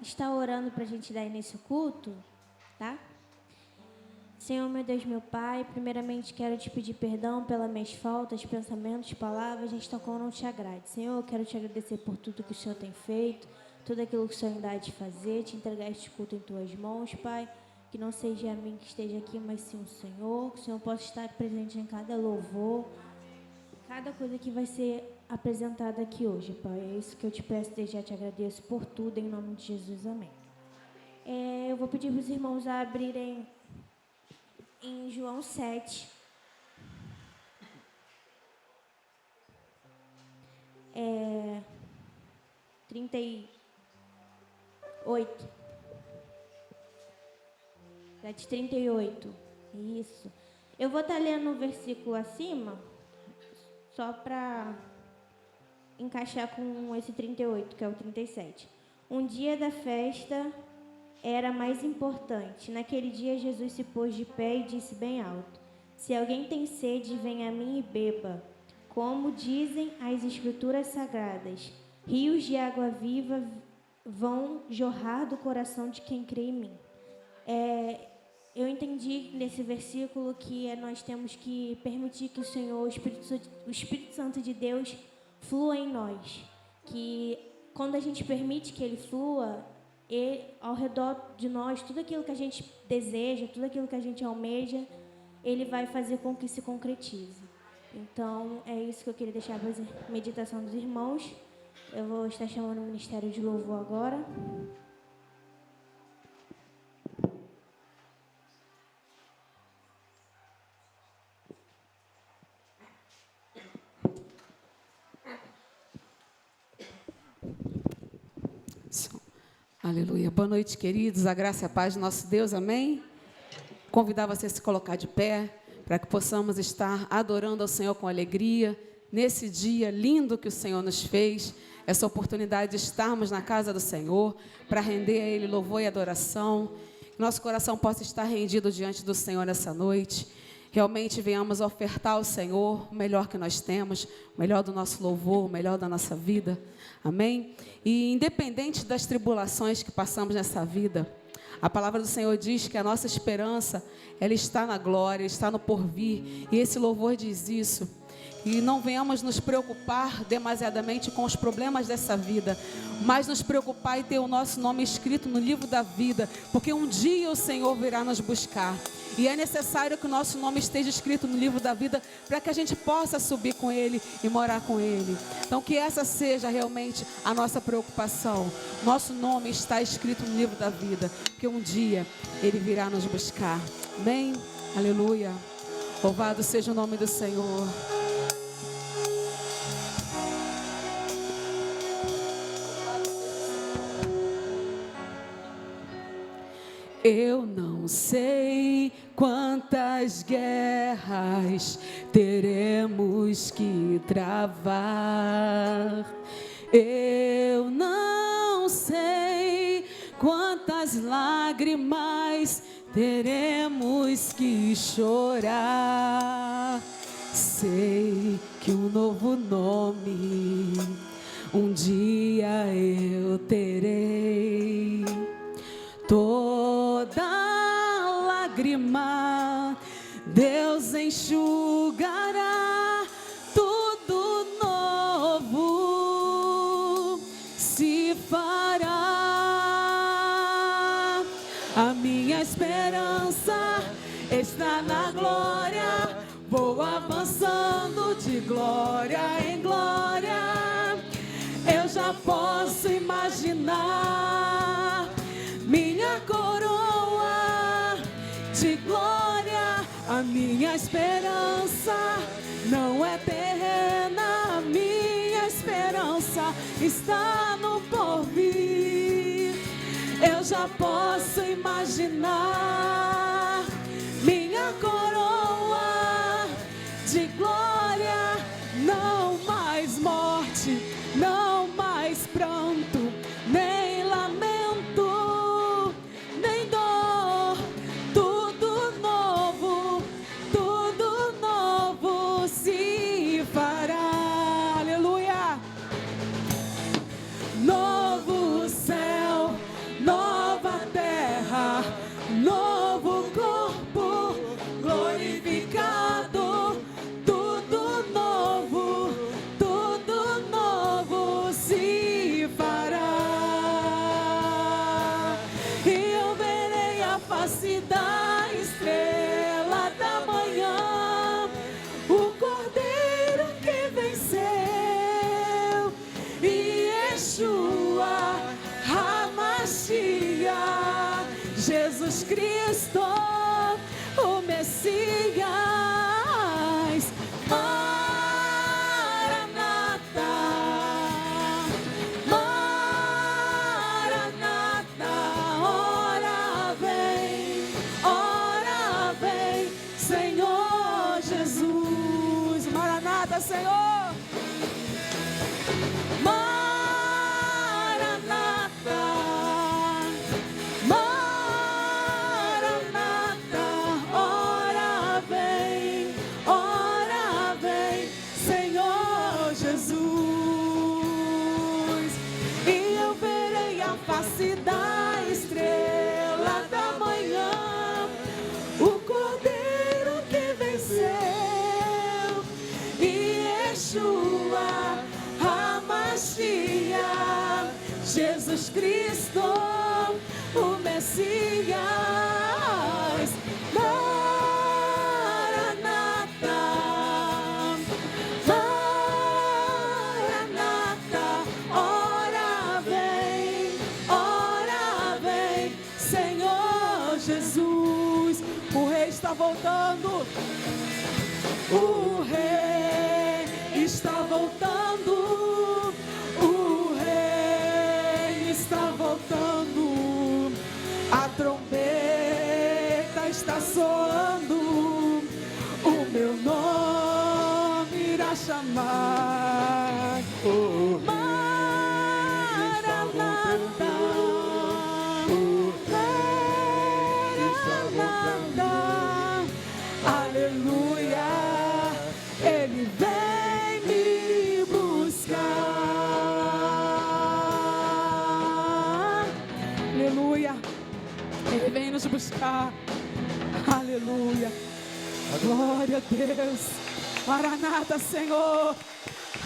estar orando para a gente dar início ao culto, tá? Senhor, meu Deus, meu Pai, primeiramente quero te pedir perdão pelas minhas faltas, pensamentos, palavras, gente, tão como não te agrade. Senhor, eu quero te agradecer por tudo que o Senhor tem feito, tudo aquilo que o Senhor ainda há de fazer, te entregar este culto em tuas mãos, Pai, que não seja a mim que esteja aqui, mas sim o Senhor, que o Senhor possa estar presente em cada louvor, cada coisa que vai ser apresentada aqui hoje, Pai. É isso que eu te peço, desde já te agradeço por tudo, em nome de Jesus, amém. Eu vou pedir para os irmãos a abrirem em João 7. É, 38. 7:38. Isso. Eu vou estar lendo o versículo acima, só para encaixar com esse 38, que é o 37. Um dia da festa era mais importante. Naquele dia, Jesus se pôs de pé e disse bem alto: se alguém tem sede, venha a mim e beba. Como dizem as Escrituras Sagradas, rios de água viva vão jorrar do coração de quem crê em mim. Eu entendi nesse versículo que nós temos que permitir que o Senhor, o Espírito Santo de Deus, flua em nós. Que quando a gente permite que Ele flua, ao redor de nós, tudo aquilo que a gente deseja, tudo aquilo que a gente almeja, Ele vai fazer com que se concretize. Então, é isso que eu queria deixar para a meditação dos irmãos. Eu vou estar chamando o Ministério de Louvor agora. Aleluia. Boa noite, queridos. A graça e a paz do nosso Deus. Amém? Convidar você a se colocar de pé, para que possamos estar adorando ao Senhor com alegria, nesse dia lindo que o Senhor nos fez, essa oportunidade de estarmos na casa do Senhor, para render a Ele louvor e adoração. Que nosso coração possa estar rendido diante do Senhor nessa noite. Realmente venhamos ofertar ao Senhor o melhor que nós temos, o melhor do nosso louvor, o melhor da nossa vida. Amém? E independente das tribulações que passamos nessa vida, a palavra do Senhor diz que a nossa esperança, ela está na glória, está no porvir. E esse louvor diz isso. E não venhamos nos preocupar demasiadamente com os problemas dessa vida, mas nos preocupar e ter o nosso nome escrito no livro da vida, porque um dia o Senhor virá nos buscar. E é necessário que o nosso nome esteja escrito no livro da vida, para que a gente possa subir com Ele e morar com Ele. Então que essa seja realmente a nossa preocupação. Nosso nome está escrito no livro da vida, porque um dia Ele virá nos buscar. Amém? Aleluia. Louvado seja o nome do Senhor. Eu não sei quantas guerras teremos que travar. Eu não sei quantas lágrimas teremos que chorar. Sei que um novo nome um dia eu terei. Toda lágrima Deus enxugará, tudo novo se fará. A minha esperança está na glória, vou avançando de glória em glória. Eu já posso imaginar minha coroa de glória. A minha esperança não é terrena, a minha esperança está no porvir. Eu já posso imaginar minha coroa de glória. Não mais morte, não mais pranto, nem lamento, face da estrela da manhã, o Cordeiro que venceu, e Yeshua HaMashiach, Jesus Cristo, o Messias. Maranata, Maranata, ora vem, Senhor Jesus. Maranata, Senhor. Maranata, Maranata, ora vem, Senhor Jesus. E eu verei a face da estrela da manhã, o Cordeiro que venceu, e Yeshua HaMashiach, Jesus Cristo, o Messias. Maranata, Maranata, ora vem, Senhor Jesus. O Rei está voltando, o Rei está voltando, o Rei está voltando, a trombeta está soando, o meu nome irá chamar. Maranata, Maranata, aleluia, Ele vem me buscar. Aleluia, Ele vem nos buscar. Aleluia, glória a Deus. Maranata, Senhor.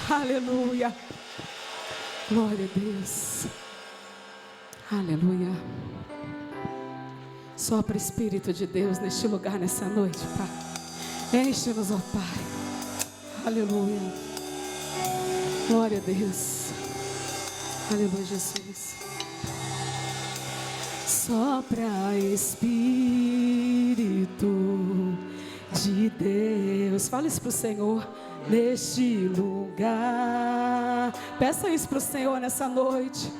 Aleluia, glória a Deus. Aleluia. Sopra Espírito de Deus neste lugar, nessa noite, Pai. Enche-nos, ó Pai. Aleluia. Glória a Deus. Aleluia, Jesus. Sopra Espírito de Deus. Fala isso pro Senhor neste lugar. Peça isso pro Senhor nessa noite.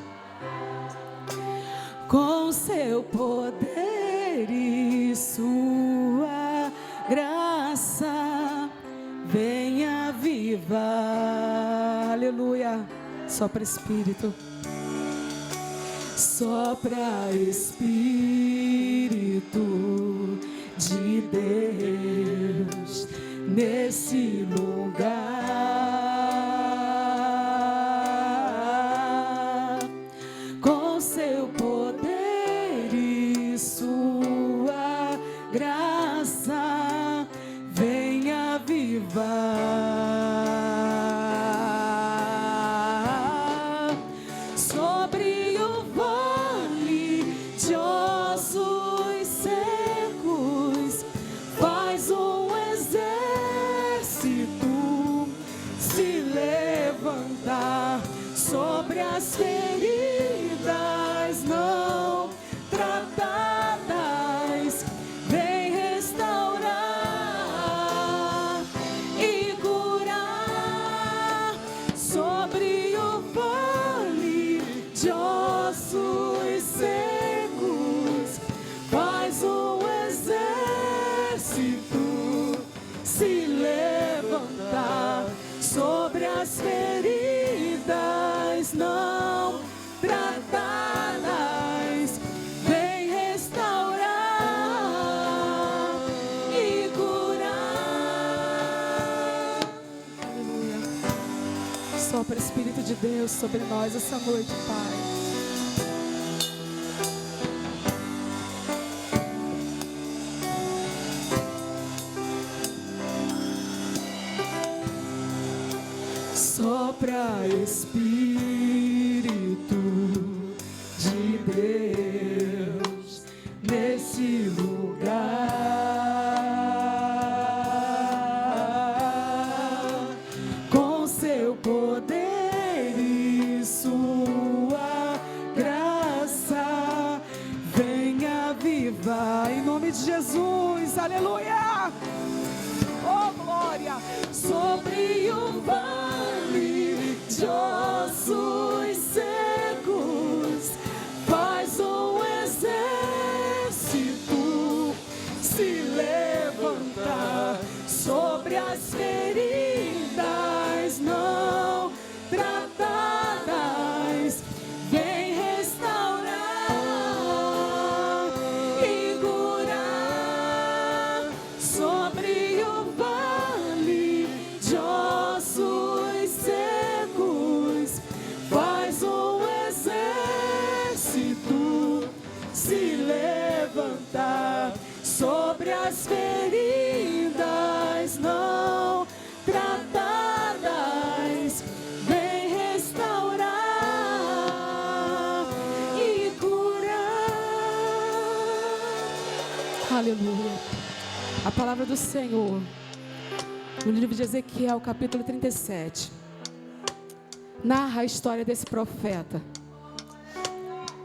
Com seu poder e sua graça, venha viva. Aleluia. Sopra Espírito. Sopra Espírito de Deus nesse lugar. Com seu poder e sua graça, venha viva sobre o vale de ossos secos. Faz um exército se levantar sobre as feridas não tratadas. Vem restaurar e curar sobre o vale de ossos secos. Faz um exército se levantar sobre as feridas não tratadas. Vem restaurar e curar. Aleluia. Sopra Espírito de Deus sobre nós essa noite, Pai. Sopra Espírito de Deus nesse Aleluia. Oh, glória. Sobre o vale de ossos secos, faz um exército se levantar. Sobre as feridas não tratadas, vem restaurar e curar. Sobre o vale de ossos secos, faz um exército se levantar. Sobre as feridas não tratadas, vem restaurar e curar. Aleluia. A palavra do Senhor, no livro de Ezequiel, capítulo 37, narra a história desse profeta.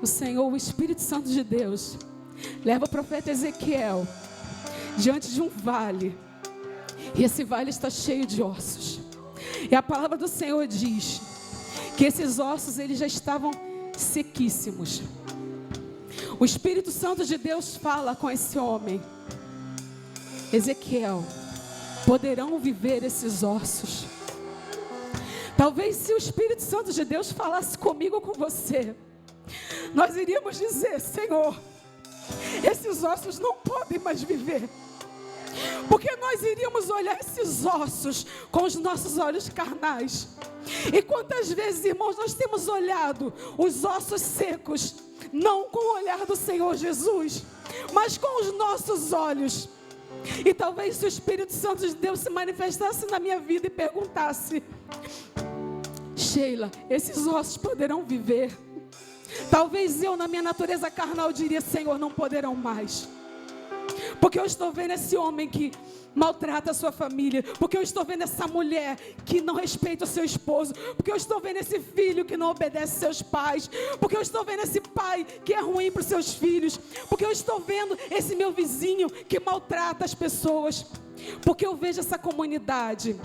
O Senhor, o Espírito Santo de Deus, leva o profeta Ezequiel diante de um vale, e esse vale está cheio de ossos. E a palavra do Senhor diz que esses ossos, eles já estavam sequíssimos. O Espírito Santo de Deus fala com esse homem: Ezequiel, poderão viver esses ossos? Talvez se o Espírito Santo de Deus falasse comigo ou com você, nós iríamos dizer: Senhor, esses ossos não podem mais viver. Porque nós iríamos olhar esses ossos com os nossos olhos carnais. E quantas vezes, irmãos, nós temos olhado os ossos secos, não com o olhar do Senhor Jesus, mas com os nossos olhos. E talvez se o Espírito Santo de Deus se manifestasse na minha vida e perguntasse: Sheila, esses ossos poderão viver? Talvez eu, na minha natureza carnal, diria: Senhor, não poderão mais. Porque eu estou vendo esse homem que maltrata a sua família. Porque eu estou vendo essa mulher que não respeita o seu esposo. Porque eu estou vendo esse filho que não obedece seus pais. Porque eu estou vendo esse pai que é ruim para os seus filhos. Porque eu estou vendo esse meu vizinho que maltrata as pessoas. Porque eu vejo essa comunidade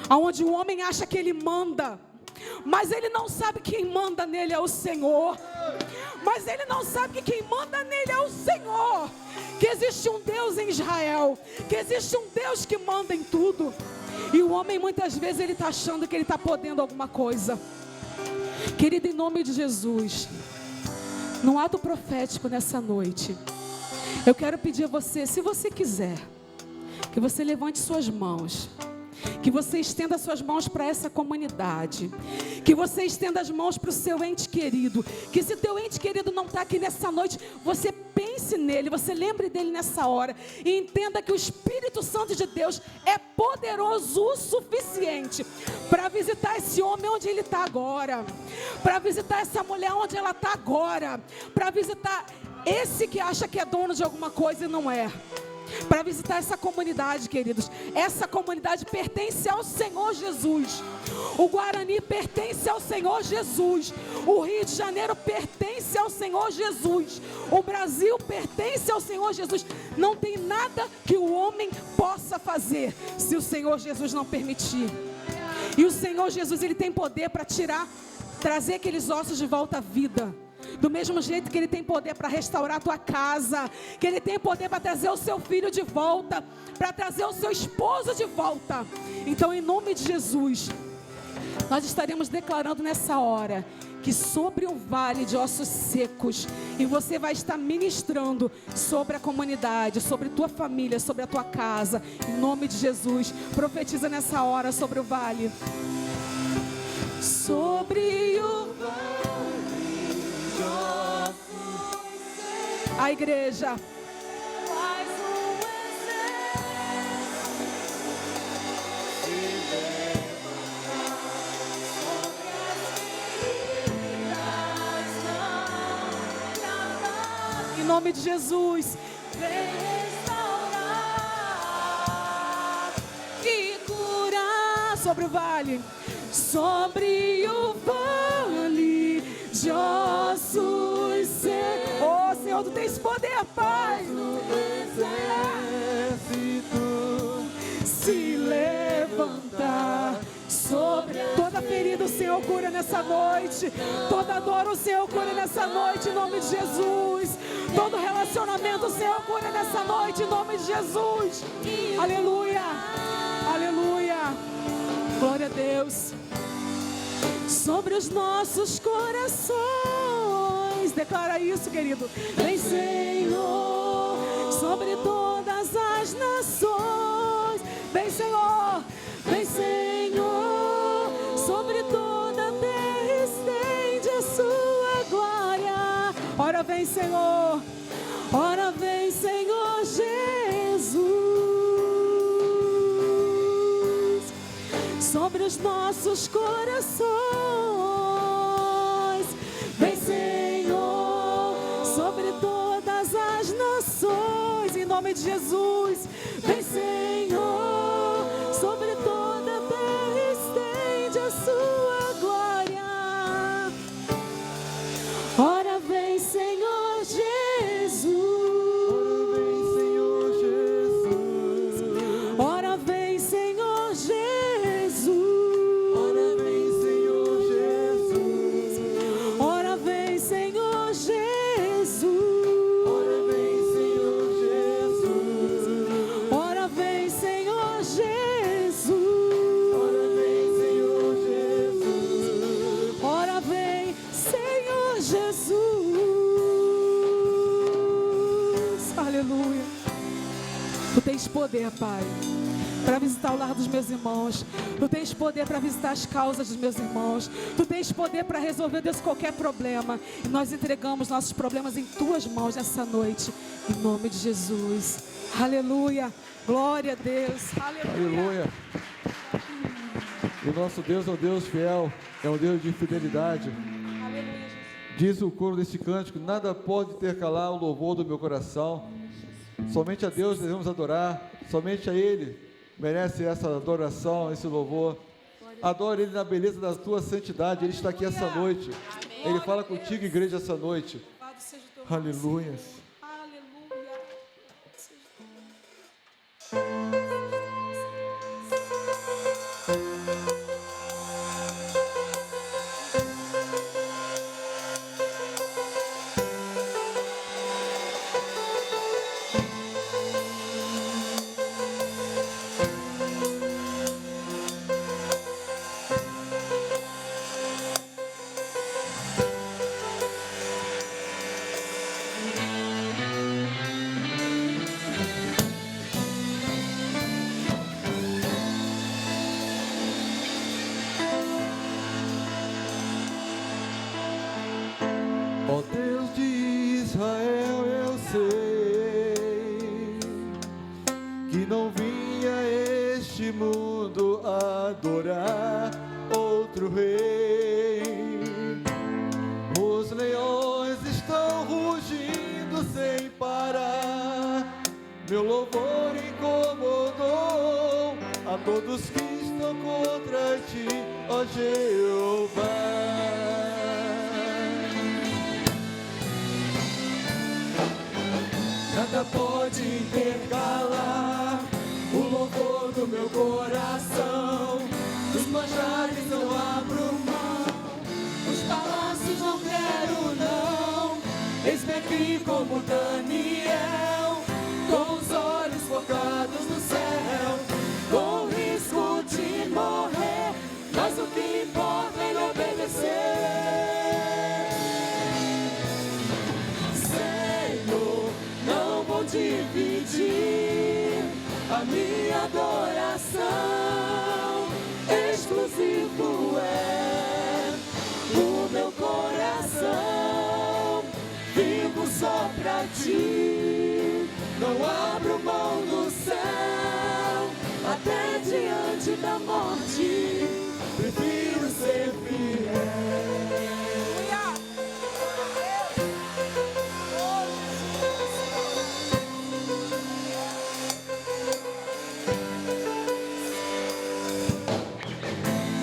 onde o homem acha que ele manda, mas ele não sabe que quem manda nele é o Senhor. Mas ele não sabe que quem manda nele é o Senhor. Que existe um Deus em Israel, que existe um Deus que manda em tudo. E o homem muitas vezes ele está achando que ele está podendo alguma coisa. Querido, em nome de Jesus, num ato profético nessa noite, eu quero pedir a você, se você quiser, que você levante suas mãos, que você estenda suas mãos para essa comunidade, que você estenda as mãos para o seu ente querido, que se teu ente querido não está aqui nessa noite, você pense nele, você lembre dele nessa hora, e entenda que o Espírito Santo de Deus é poderoso o suficiente para visitar esse homem onde ele está agora, para visitar essa mulher onde ela está agora, para visitar esse que acha que é dono de alguma coisa e não é. Para visitar essa comunidade, queridos. Essa comunidade pertence ao Senhor Jesus. O Guarani pertence ao Senhor Jesus. O Rio de Janeiro pertence ao Senhor Jesus. O Brasil pertence ao Senhor Jesus. Não tem nada que o homem possa fazer se o Senhor Jesus não permitir. E o Senhor Jesus, ele tem poder para trazer aqueles ossos de volta à vida. Do mesmo jeito que ele tem poder para restaurar a tua casa, que ele tem poder para trazer o seu filho de volta, para trazer o seu esposo de volta. Então, em nome de Jesus, nós estaremos declarando nessa hora que sobre um vale de ossos secos, e você vai estar ministrando sobre a comunidade, sobre tua família, sobre a tua casa. Em nome de Jesus, profetiza nessa hora sobre o vale. Sobre o vale. A igreja faz um exército. Em nome de Jesus, vem restaurar e curar sobre o vale, sobre o vale de ossos secos. Oh, Senhor, Senhor, tu tens poder, Pai. Se levantar sobre toda ferida, o Senhor cura nessa noite. Toda dor, o Senhor cura nessa noite, em nome de Jesus. Todo relacionamento, o Senhor cura nessa noite, em nome de Jesus. Aleluia, aleluia. Glória a Deus. Sobre os nossos corações, declara isso, querido. Vem, Senhor, sobre todas as nações. Vem, Senhor, vem, Senhor, sobre toda a terra estende a sua glória. Ora vem, Senhor, ora vem, Senhor Jesus, sobre os nossos corações. Vem, Senhor, sobre todas as nações, em nome de Jesus. Vem, Senhor, sobre toda a terra estende a sua glória. Ora vem, Senhor Jesus. Ora vem, Senhor Jesus. Ora vem, Senhor Jesus. Ora vem, Senhor Jesus. Ora vem, Senhor Jesus. Ora vem, Senhor Jesus. Ora vem, Senhor Jesus. Ora vem, Senhor Jesus. Aleluia. Tu tens poder, Pai, para visitar o lar dos meus irmãos. Tu tens poder para visitar as causas dos meus irmãos. Tu tens poder para resolver, Deus, qualquer problema. E nós entregamos nossos problemas em Tuas mãos nessa noite, em nome de Jesus. Aleluia. Glória a Deus. Aleluia. Aleluia. O nosso Deus é um Deus fiel, é um Deus de fidelidade. Diz o coro deste cântico: nada pode intercalar o louvor do meu coração. Somente a Deus devemos adorar, somente a Ele merece essa adoração, esse louvor. Adore Ele na beleza da tua santidade. Ele está aqui essa noite. Ele fala contigo, igreja, essa noite. Aleluia. Ó Deus de Israel, eu sei que não vim a este mundo adorar outro rei. Os leões estão rugindo sem parar. Meu louvor incomodou a todos que estão contra ti, ó Jeová. Nada pode intercalar o louvor do meu coração. Dos manjares não abro mão, os palácios não quero não. Eis-me aqui como Daniel, com os olhos focados no céu, com o risco de morrer, mas o que importa é ele obedecer. Dividir a minha adoração, exclusivo é o meu coração. Vivo só pra ti, não abro mão do céu, até diante da morte, prefiro ser fiel.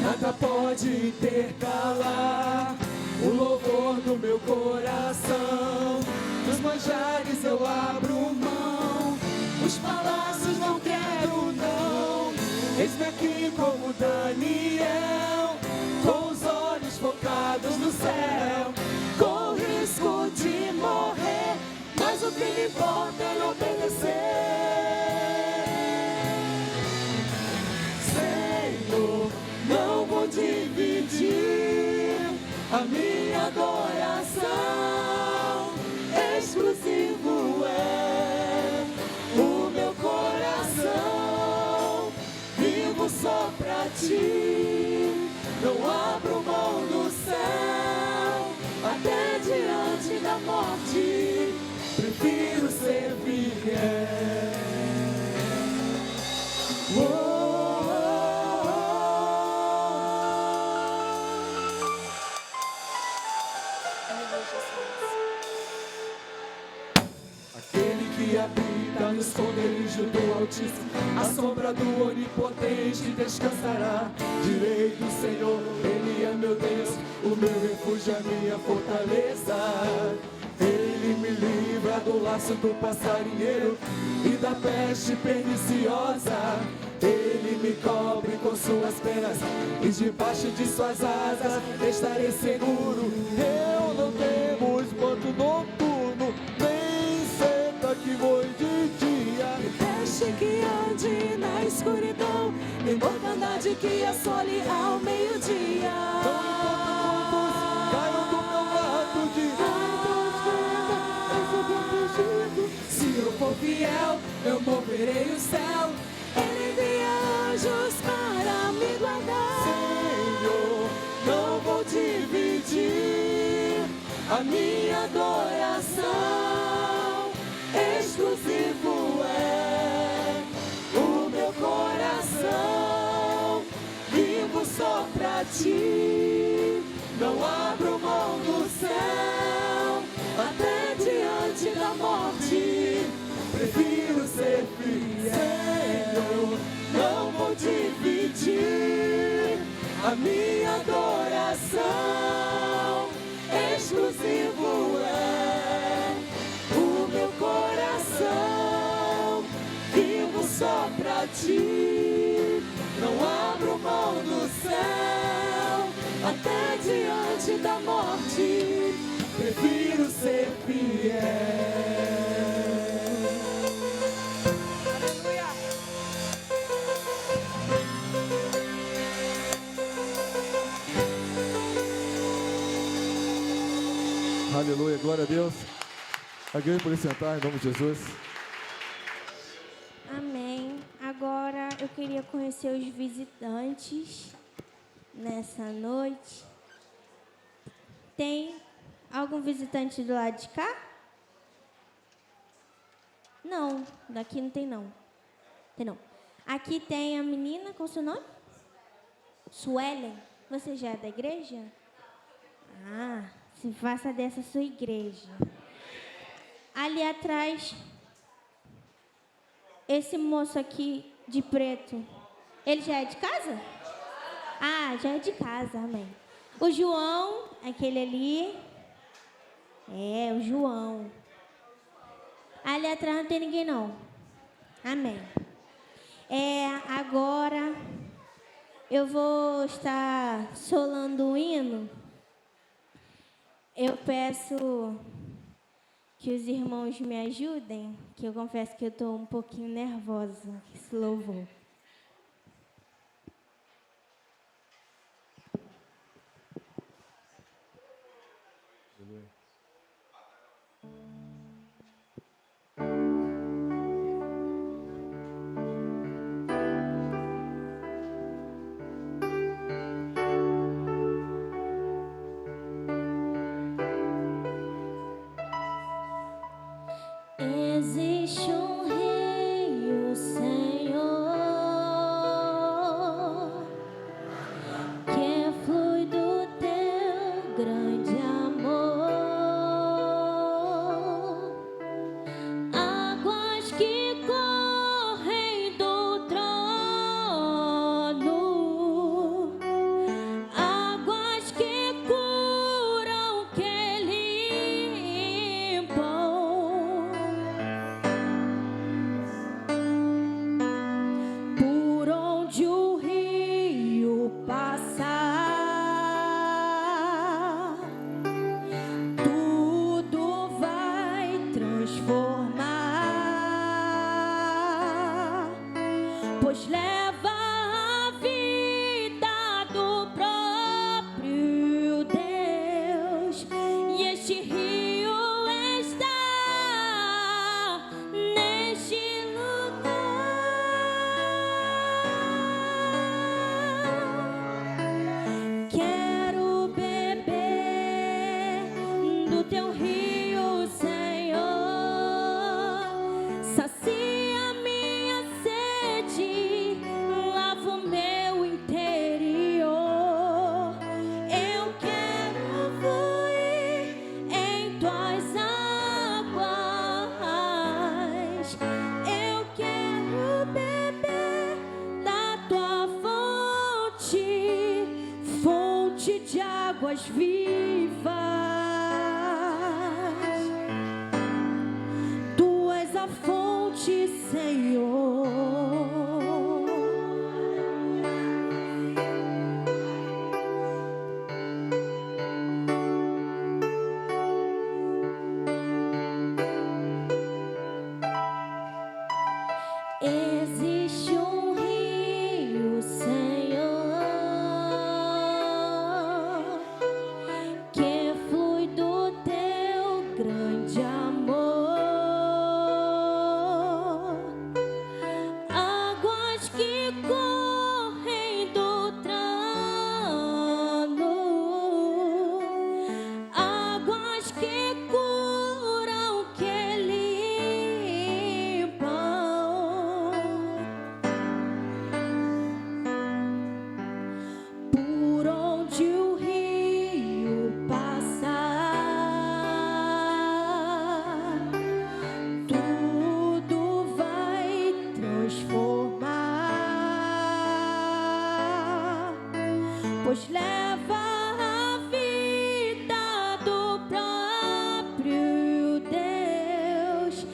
Nada pode intercalar o louvor do meu coração. Dos manjares eu abro mão, os palácios não quero não. Eis-me aqui como Daniel, com os olhos focados no céu, com o risco de morrer, mas o que me importa é obedecer. Senhor, não vou dividir a minha adoração, exclusivo é o meu coração, vivo só pra ti, não abro mão do céu, até diante da morte, prefiro ser fiel. Aquele que habita no esconderijo do Altíssimo, a sombra do Onipotente descansará. Direi do Senhor, Ele é meu Deus, o meu refúgio, a minha fortaleza. Ele me livra do laço do passarinheiro e da peste perniciosa. Ele me cobre com suas penas e debaixo de suas asas estarei seguro. Eu não temo espanto noturno, nem seta que voe de dia, Deixe que ande na escuridão, nem mortandade que assole ao meio-dia. não importa quantos caiam do meu lado direito. Se eu for fiel, eu moverei o céu. Ele envia anjos para me guardar. Senhor, não vou dividir a minha adoração, exclusivo é o meu coração, vivo só pra ti, não abro mão do céu, até diante da morte, prefiro ser fiel. Senhor, não vou dividir a minha adoração, exclusivo é o meu coração, vivo só pra ti, não abro mão do céu, até diante da morte, prefiro ser fiel. Aleluia, glória a Deus. A igreja pode sentar em nome de Jesus. Amém. Agora eu queria conhecer os visitantes nessa noite. Tem algum visitante do lado de cá? Não, daqui não tem não. Tem não. Aqui tem a menina, qual o seu nome? Suelen. Você já é da igreja? Ah, se faça dessa sua igreja. Ali atrás, esse moço aqui de preto, ele já é de casa? Ah, já é de casa, amém. O João, aquele ali, é o João. Ali atrás não tem ninguém não. Amém. Agora eu vou estar solando um hino. Eu peço que os irmãos me ajudem, que eu confesso que eu estou um pouquinho nervosa com esse louvor. Existe um rei, o Senhor. do teu rio, Senhor. Sacia minha sede, lava o meu interior. Eu quero fluir em tuas águas. Eu quero beber da tua fonte, fonte de águas vivas. Tu és a fonte, Senhor. Existe um rio, Senhor, que flui do teu grande amor. Águas que correm do trono, águas que curam, que limpam. Por onde o rio passar, tudo vai transformar, pois leva a vida do próprio Deus.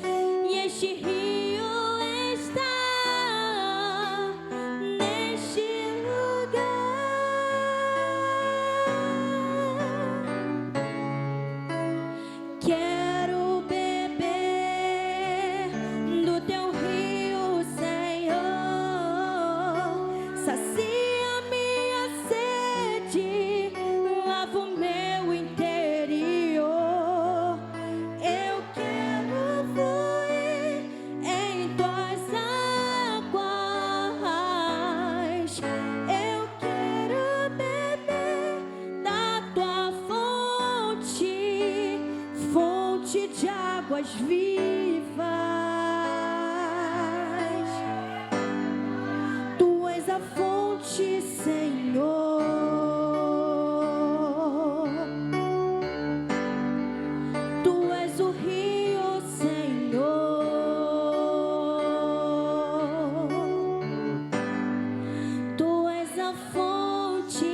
E este rio está neste lugar. Quero beber do teu rio, Senhor. Sacia minha sede, lava o meu interior. Eu quero fluir em tuas águas. Eu quero beber da tua fonte, fonte de águas vivas. Tu és a fonte, Senhor. Tu és o rio, Senhor. Tu és a fonte,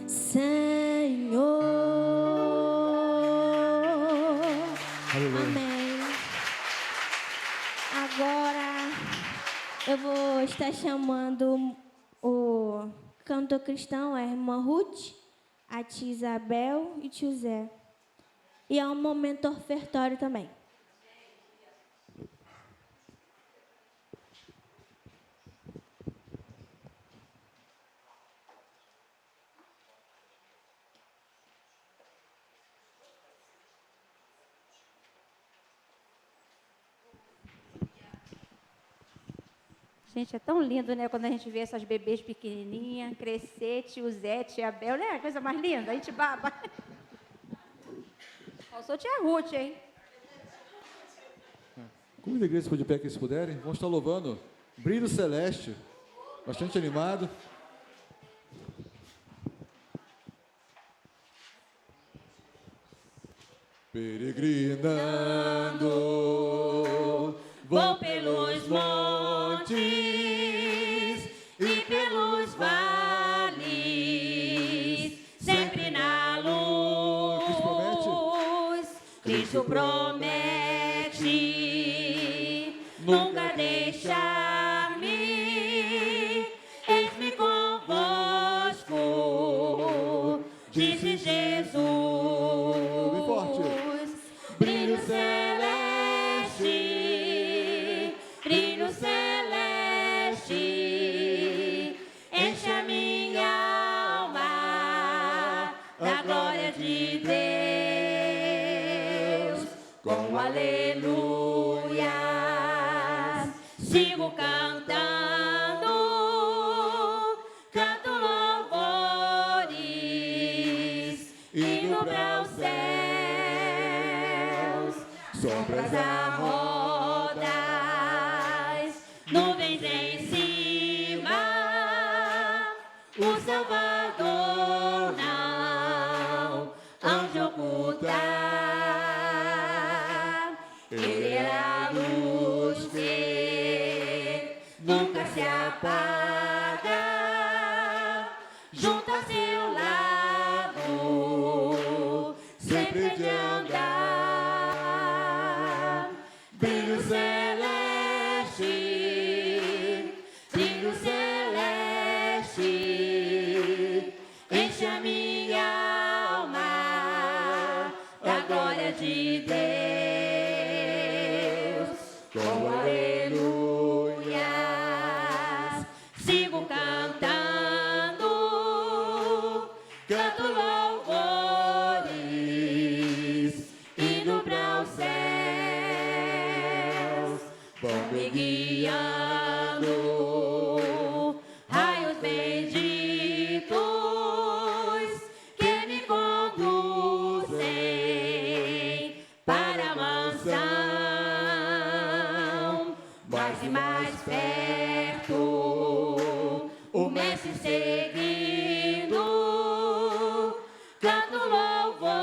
Senhor. Amém. Agora eu vou estar chamando o cantor cristão, a irmã Ruth, a tia Isabel e tio Zé. E é um momento ofertório também. Gente, é tão lindo, né? Quando a gente vê essas bebês pequenininhas crescer, tio Zé, tia Bel, né? Coisa mais linda, a gente baba. Eu sou tia Ruth, hein? Convido a igreja para de pé que eles puderem. Vamos estar louvando Brilho Celeste. Bastante animado. Peregrinando, vou pelos montes e pelos vales, sempre na luz. Cristo promete nunca deixar-me. Eis-me convosco, disse Jesus. Bem forte. Brilho celeste, brilho celeste, enche a minha alma da glória de Deus. Com aleluia, sigo cantando, canto louvores, indo para o céu. sombras a rodas, nuvens em cima, o Salvador não hão de ocultar. Ele é a luz que nunca se apaga, junto a seu lado, sempre de andar. Brilho celeste, brilho celeste, enche a minha alma da glória de Deus. Com aleluias, sigo cantando, canto louvores, indo para os céus, vão me guiando, raios benditos que me conduzem para a mansão. Mais e mais perto, o mestre seguindo, canto louvores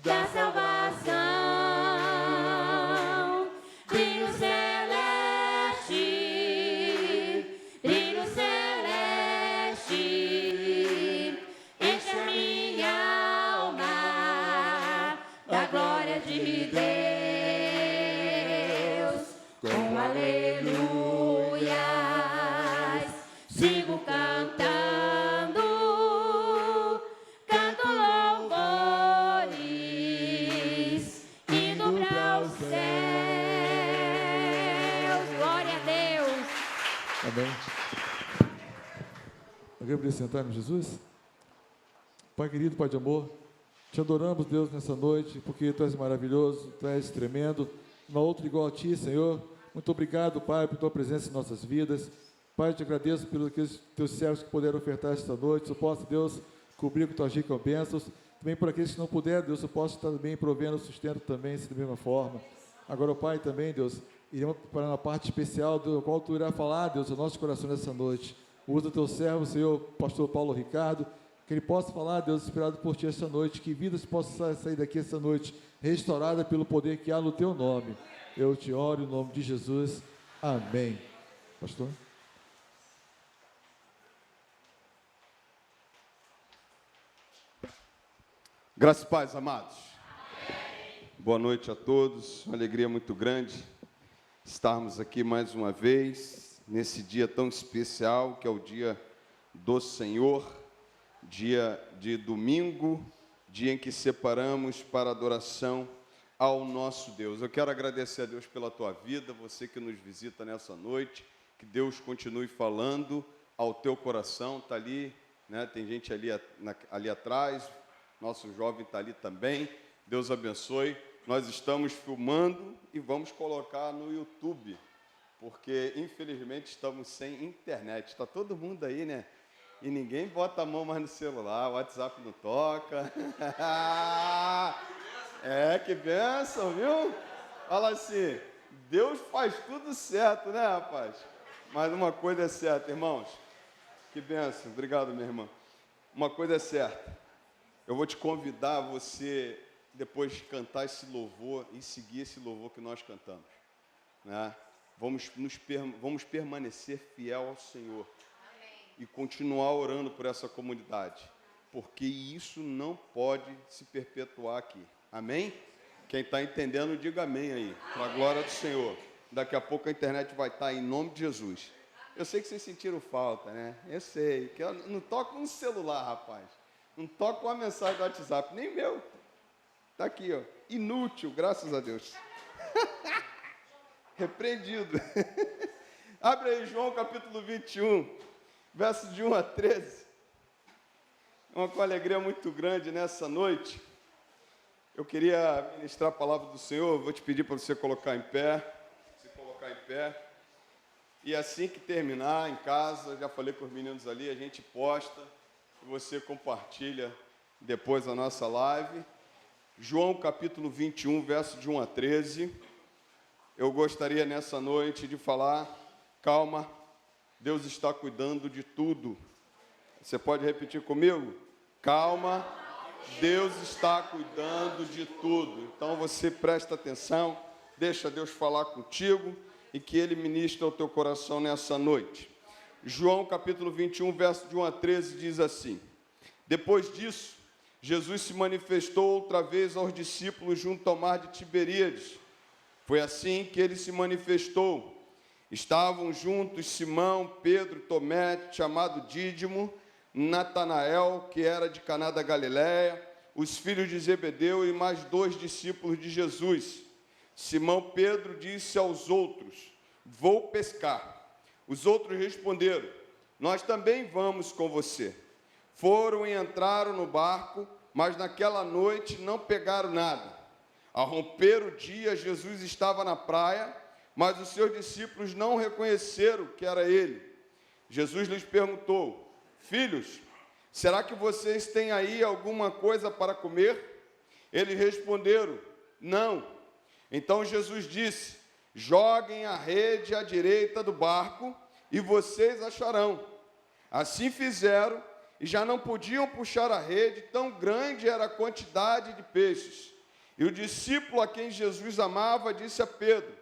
da salvação. Brilho celeste, brilho celeste, enche a minha alma da glória de Deus. Com aleluias, sigo cantando, canto louvores, indo para os céus. Glória a Deus. Amém. Alguém poderia sentar, meu Jesus? Pai querido, Pai de amor, te adoramos, Deus, nessa noite, porque Tu és maravilhoso, Tu és tremendo, não há outro igual a Ti, Senhor. Muito obrigado, Pai, por Tua presença em nossas vidas. Pai, eu te agradeço pelos Teus servos que puderam ofertar esta noite. Eu posso, Deus, cobrir com Tuas ricas bênçãos. Também por aqueles que não puderam, Deus, eu posso estar também provendo o sustento também, da mesma forma. Agora, Pai, também, Deus, iremos para uma parte especial do qual Tu irá falar, Deus, ao nosso coração nessa noite. Usa Teu servo, Senhor, pastor Paulo Ricardo, que ele possa falar, Deus, inspirado por Ti esta noite, que vidas possam sair daqui esta noite, restaurada pelo poder que há no Teu nome. Eu te oro em nome de Jesus. Amém. Pastor? Graças e paz, amados. Boa noite a todos. Uma alegria muito grande estarmos aqui mais uma vez, nesse dia tão especial, que é o dia do Senhor, dia de domingo, dia em que separamos para adoração ao nosso Deus. Eu quero agradecer a Deus pela tua vida, você que nos visita nessa noite, que Deus continue falando ao teu coração. Está ali, né? Tem gente ali atrás, nosso jovem está ali também. Deus abençoe. Nós estamos filmando e vamos colocar no YouTube, porque infelizmente estamos sem internet. Está todo mundo aí, né? E ninguém bota a mão mais no celular, o WhatsApp não toca. É, que bênção, viu? Fala assim, Deus faz tudo certo, né, rapaz? Mas uma coisa é certa, irmãos. Que bênção, obrigado, minha irmã. Uma coisa é certa, eu vou te convidar a você, depois de cantar esse louvor, e seguir esse louvor que nós cantamos, né? Vamos permanecer fiel ao Senhor. E continuar orando por essa comunidade, porque isso não pode se perpetuar aqui. Amém? Quem está entendendo, diga amém aí, para a glória do Senhor. Daqui a pouco a internet vai estar em nome de Jesus. Eu sei que vocês sentiram falta, né? Eu sei, que eu não toco um celular, rapaz. Não toco uma mensagem do WhatsApp, nem meu. Está aqui, ó, inútil, graças a Deus. Repreendido. Abre aí, João capítulo 21. Versos de 1 a 13, uma com alegria muito grande nessa noite. Eu queria ministrar a palavra do Senhor, vou te pedir para você colocar em pé, e assim que terminar em casa, já falei com os meninos ali, a gente posta, e você compartilha depois a nossa live, João capítulo 21, verso de 1 a 13. Eu gostaria nessa noite de falar, calma, Deus está cuidando de tudo. Você pode repetir comigo? Calma, Deus está cuidando de tudo. Então você presta atenção, deixa Deus falar contigo e que Ele ministre ao teu coração nessa noite. João capítulo 21, verso de 1 a 13 diz assim: Depois disso, Jesus se manifestou outra vez aos discípulos junto ao mar de Tiberíades. Foi assim que ele se manifestou. Estavam juntos Simão, Pedro, Tomé, chamado Dídimo, Natanael, que era de Caná da Galileia, os filhos de Zebedeu e mais 2 discípulos de Jesus. Simão Pedro disse aos outros: Vou pescar. Os outros responderam: Nós também vamos com você. Foram e entraram no barco, mas naquela noite não pegaram nada. Ao romper o dia, Jesus estava na praia, mas os seus discípulos não reconheceram que era ele. Jesus lhes perguntou: Filhos, será que vocês têm aí alguma coisa para comer? Eles responderam: Não. Então Jesus disse: Joguem a rede à direita do barco e vocês acharão. Assim fizeram e já não podiam puxar a rede, tão grande era a quantidade de peixes. E o discípulo a quem Jesus amava disse a Pedro: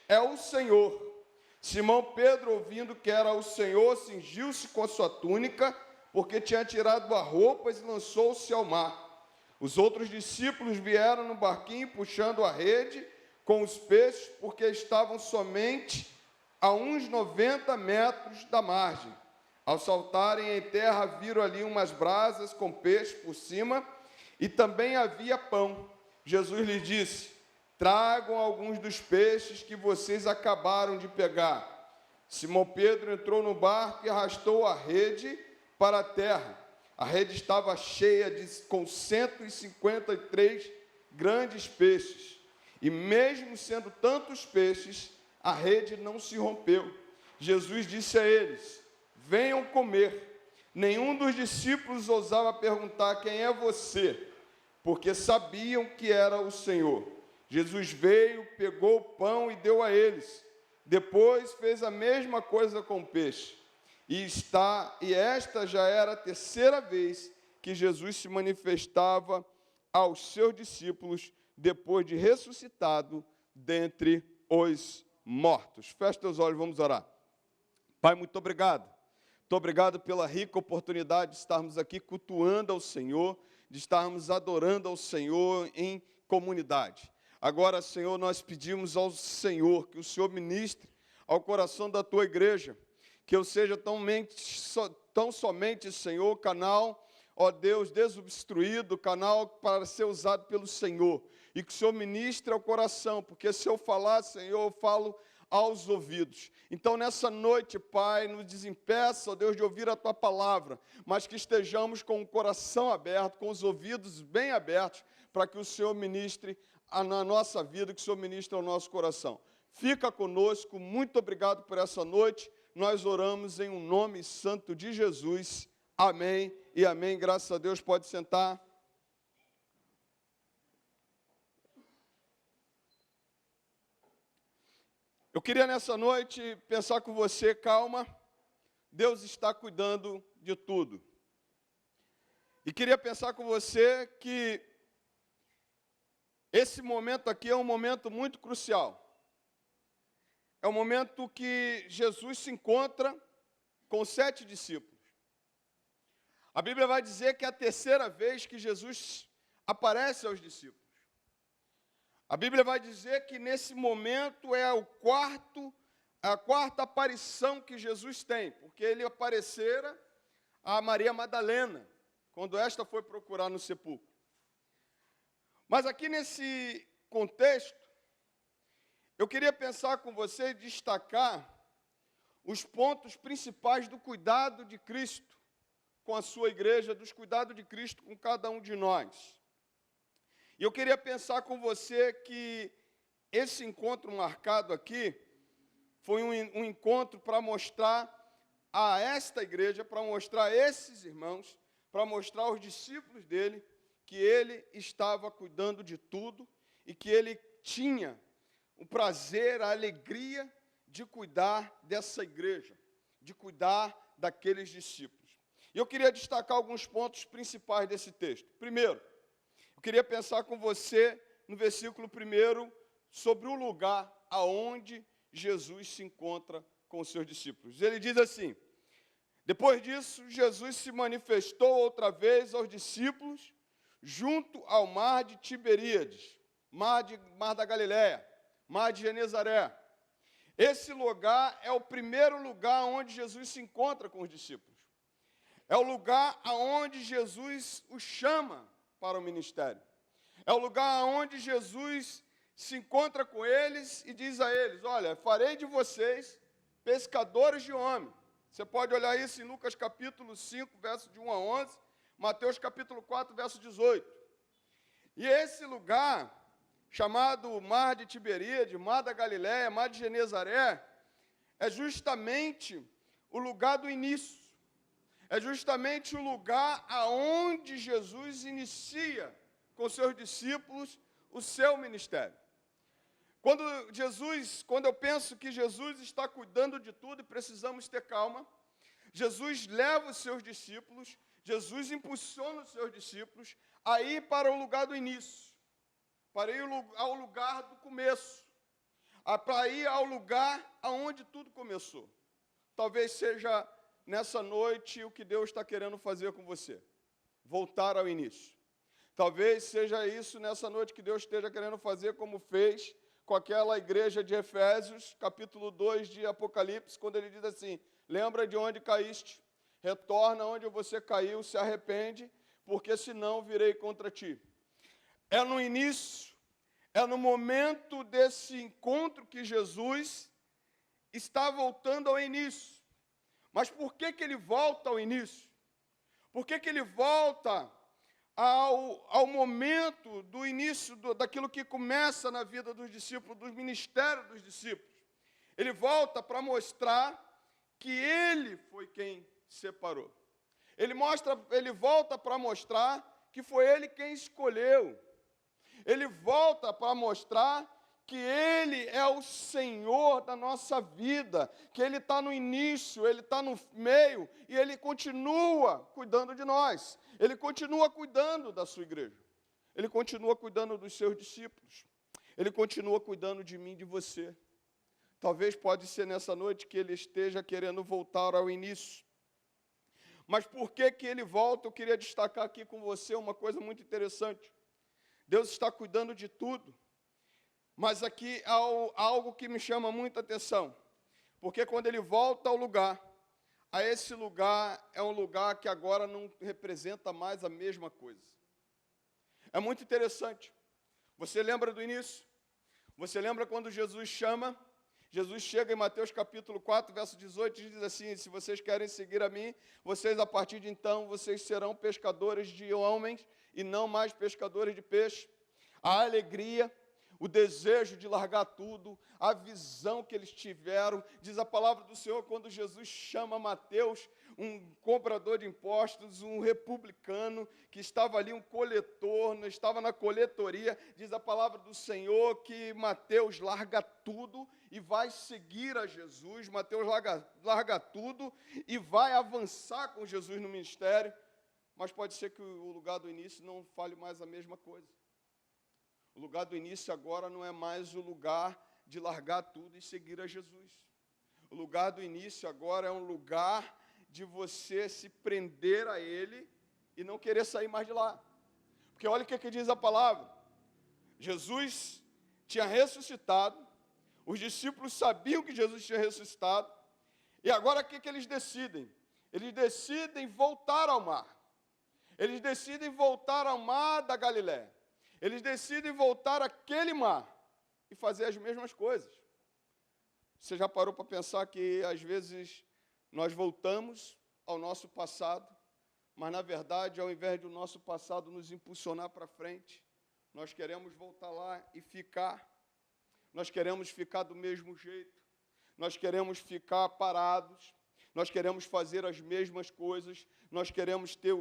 É o Senhor. Simão Pedro, ouvindo que era o Senhor, cingiu-se com a sua túnica, porque tinha tirado as roupas e lançou-se ao mar. Os outros discípulos vieram no barquinho, puxando a rede com os peixes, porque estavam somente a uns 90 metros da margem. Ao saltarem em terra, viram ali umas brasas com peixe por cima, e também havia pão. Jesus lhes disse: Tragam alguns dos peixes que vocês acabaram de pegar. Simão Pedro entrou no barco e arrastou a rede para a terra. A rede estava cheia com 153 grandes peixes. E mesmo sendo tantos peixes, a rede não se rompeu. Jesus disse a eles: Venham comer. Nenhum dos discípulos ousava perguntar: Quem é você? Porque sabiam que era o Senhor. Jesus veio, pegou o pão e deu a eles. Depois fez a mesma coisa com o peixe. E esta já era a terceira vez que Jesus se manifestava aos seus discípulos depois de ressuscitado dentre os mortos. Feche teus olhos, vamos orar. Pai, muito obrigado. Muito obrigado pela rica oportunidade de estarmos aqui cultuando ao Senhor, de estarmos adorando ao Senhor em comunidade. Agora, Senhor, nós pedimos ao Senhor que o Senhor ministre ao coração da tua igreja, que eu seja tão somente, Senhor, canal, ó Deus, desobstruído, canal para ser usado pelo Senhor, e que o Senhor ministre ao coração, porque se eu falar, Senhor, eu falo aos ouvidos. Então, nessa noite, Pai, nos desimpeça, ó Deus, de ouvir a Tua palavra, mas que estejamos com o coração aberto, com os ouvidos bem abertos, para que o Senhor ministre na nossa vida, que o Senhor ministre ao nosso coração. Fica conosco, muito obrigado por essa noite, nós oramos em um nome santo de Jesus, amém e amém, graças a Deus, pode sentar. Eu queria nessa noite pensar com você, calma, Deus está cuidando de tudo. E queria pensar com você que esse momento aqui é um momento muito crucial. É o momento que Jesus se encontra com 7 discípulos. A Bíblia vai dizer que é a terceira vez que Jesus aparece aos discípulos. A Bíblia vai dizer que nesse momento é a quarta aparição que Jesus tem, porque ele aparecera a Maria Madalena, quando esta foi procurar no sepulcro. Mas aqui nesse contexto, eu queria pensar com você e destacar os pontos principais do cuidado de Cristo com a sua igreja, dos cuidados de Cristo com cada um de nós. E eu queria pensar com você que esse encontro marcado aqui foi um encontro para mostrar a esta igreja, para mostrar a esses irmãos, para mostrar aos discípulos dele, que ele estava cuidando de tudo e que ele tinha o prazer, a alegria de cuidar dessa igreja, de cuidar daqueles discípulos. E eu queria destacar alguns pontos principais desse texto. Primeiro, eu queria pensar com você no versículo 1 sobre o lugar aonde Jesus se encontra com os seus discípulos. Ele diz assim: depois disso, Jesus se manifestou outra vez aos discípulos junto ao mar de Tiberíades, mar da Galileia, mar de Genezaré. Esse lugar é o primeiro lugar onde Jesus se encontra com os discípulos. É o lugar aonde Jesus os chama para o ministério. É o lugar onde Jesus se encontra com eles e diz a eles: olha, farei de vocês pescadores de homens. Você pode olhar isso em Lucas capítulo 5, verso de 1 a 11, Mateus capítulo 4, verso 18. E esse lugar, chamado Mar de Tiberíades, Mar da Galileia, Mar de Genezaré, é justamente o lugar do início. É justamente o lugar aonde Jesus inicia com seus discípulos o seu ministério. Quando eu penso que Jesus está cuidando de tudo e precisamos ter calma, Jesus leva os seus discípulos, Jesus impulsiona os seus discípulos a ir para o lugar do início, para ir ao lugar do começo, para ir ao lugar aonde tudo começou. Talvez seja nessa noite o que Deus está querendo fazer com você, voltar ao início. Talvez seja isso nessa noite que Deus esteja querendo fazer, como fez com aquela igreja de Efésios, capítulo 2 de Apocalipse, quando ele diz assim: lembra de onde caíste, retorna onde você caiu, se arrepende, porque senão virei contra ti. É no início, é no momento desse encontro que Jesus está voltando ao início. Mas por que ele volta ao início? Por que ele volta ao momento do início daquilo que começa na vida dos discípulos, do ministério dos discípulos? Ele volta para mostrar que ele foi quem separou. Ele volta para mostrar que foi ele quem escolheu. Ele volta para mostrar que ele é o Senhor da nossa vida, que ele está no início, ele está no meio, e ele continua cuidando de nós. Ele continua cuidando da sua igreja. Ele continua cuidando dos seus discípulos. Ele continua cuidando de mim e de você. Talvez pode ser nessa noite que ele esteja querendo voltar ao início. Mas por que ele volta? Eu queria destacar aqui com você uma coisa muito interessante. Deus está cuidando de tudo. Mas aqui há algo que me chama muita atenção. Porque quando ele volta ao lugar, a esse lugar é um lugar que agora não representa mais a mesma coisa. É muito interessante. Você lembra do início? Você lembra quando Jesus chama? Jesus chega em Mateus capítulo 4, verso 18, e diz assim: se vocês querem seguir a mim, vocês a partir de então, vocês serão pescadores de homens e não mais pescadores de peixe. A alegria, o desejo de largar tudo, a visão que eles tiveram, diz a palavra do Senhor, quando Jesus chama Mateus, um cobrador de impostos, um republicano, que estava ali, um coletor, estava na coletoria, diz a palavra do Senhor que Mateus larga tudo e vai seguir a Jesus. Mateus larga tudo e vai avançar com Jesus no ministério, mas pode ser que o lugar do início não fale mais a mesma coisa. O lugar do início agora não é mais o lugar de largar tudo e seguir a Jesus. O lugar do início agora é um lugar de você se prender a Ele e não querer sair mais de lá. Porque olha o que diz a palavra. Jesus tinha ressuscitado, os discípulos sabiam que Jesus tinha ressuscitado, e agora o que eles decidem? Eles decidem voltar ao mar. Eles decidem voltar ao mar da Galileia. Eles decidem voltar àquele mar e fazer as mesmas coisas. Você já parou para pensar que, às vezes, nós voltamos ao nosso passado, mas, na verdade, ao invés do nosso passado nos impulsionar para frente, nós queremos voltar lá e ficar. Nós queremos ficar do mesmo jeito. Nós queremos ficar parados. nós queremos fazer as mesmas coisas, nós queremos ter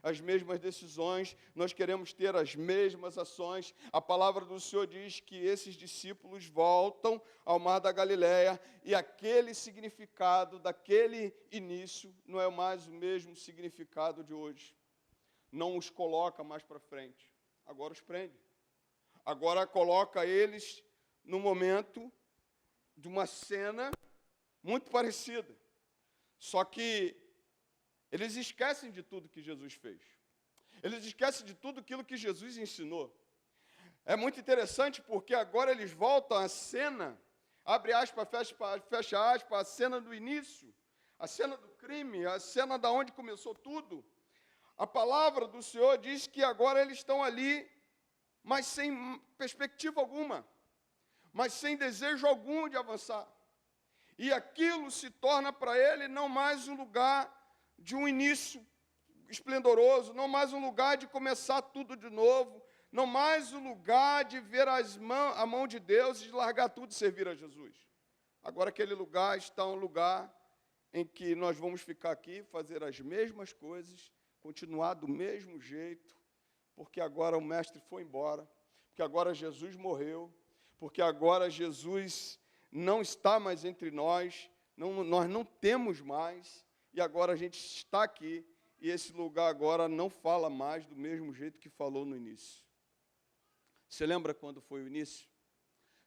as mesmas decisões, nós queremos ter as mesmas ações. A palavra do Senhor diz que esses discípulos voltam ao mar da Galileia e aquele significado daquele início não é mais o mesmo significado de hoje. Não os coloca mais para frente, agora os prende. Agora coloca eles no momento de uma cena muito parecida. Só que eles esquecem de tudo que Jesus fez. Eles esquecem de tudo aquilo que Jesus ensinou. É muito interessante porque agora eles voltam à cena, abre aspas, fecha aspas, a cena do início, a cena do crime, a cena da onde começou tudo. A palavra do Senhor diz que agora eles estão ali, mas sem perspectiva alguma, mas sem desejo algum de avançar. E aquilo se torna para ele não mais um lugar de um início esplendoroso, não mais um lugar de começar tudo de novo, não mais um lugar de ver a mão de Deus e de largar tudo e servir a Jesus. Agora aquele lugar está um lugar em que nós vamos ficar aqui, fazer as mesmas coisas, continuar do mesmo jeito, porque agora o mestre foi embora, porque agora Jesus morreu, porque agora Jesus não está mais entre nós, nós não temos mais, e agora a gente está aqui, e esse lugar agora não fala mais do mesmo jeito que falou no início. Você lembra quando foi o início?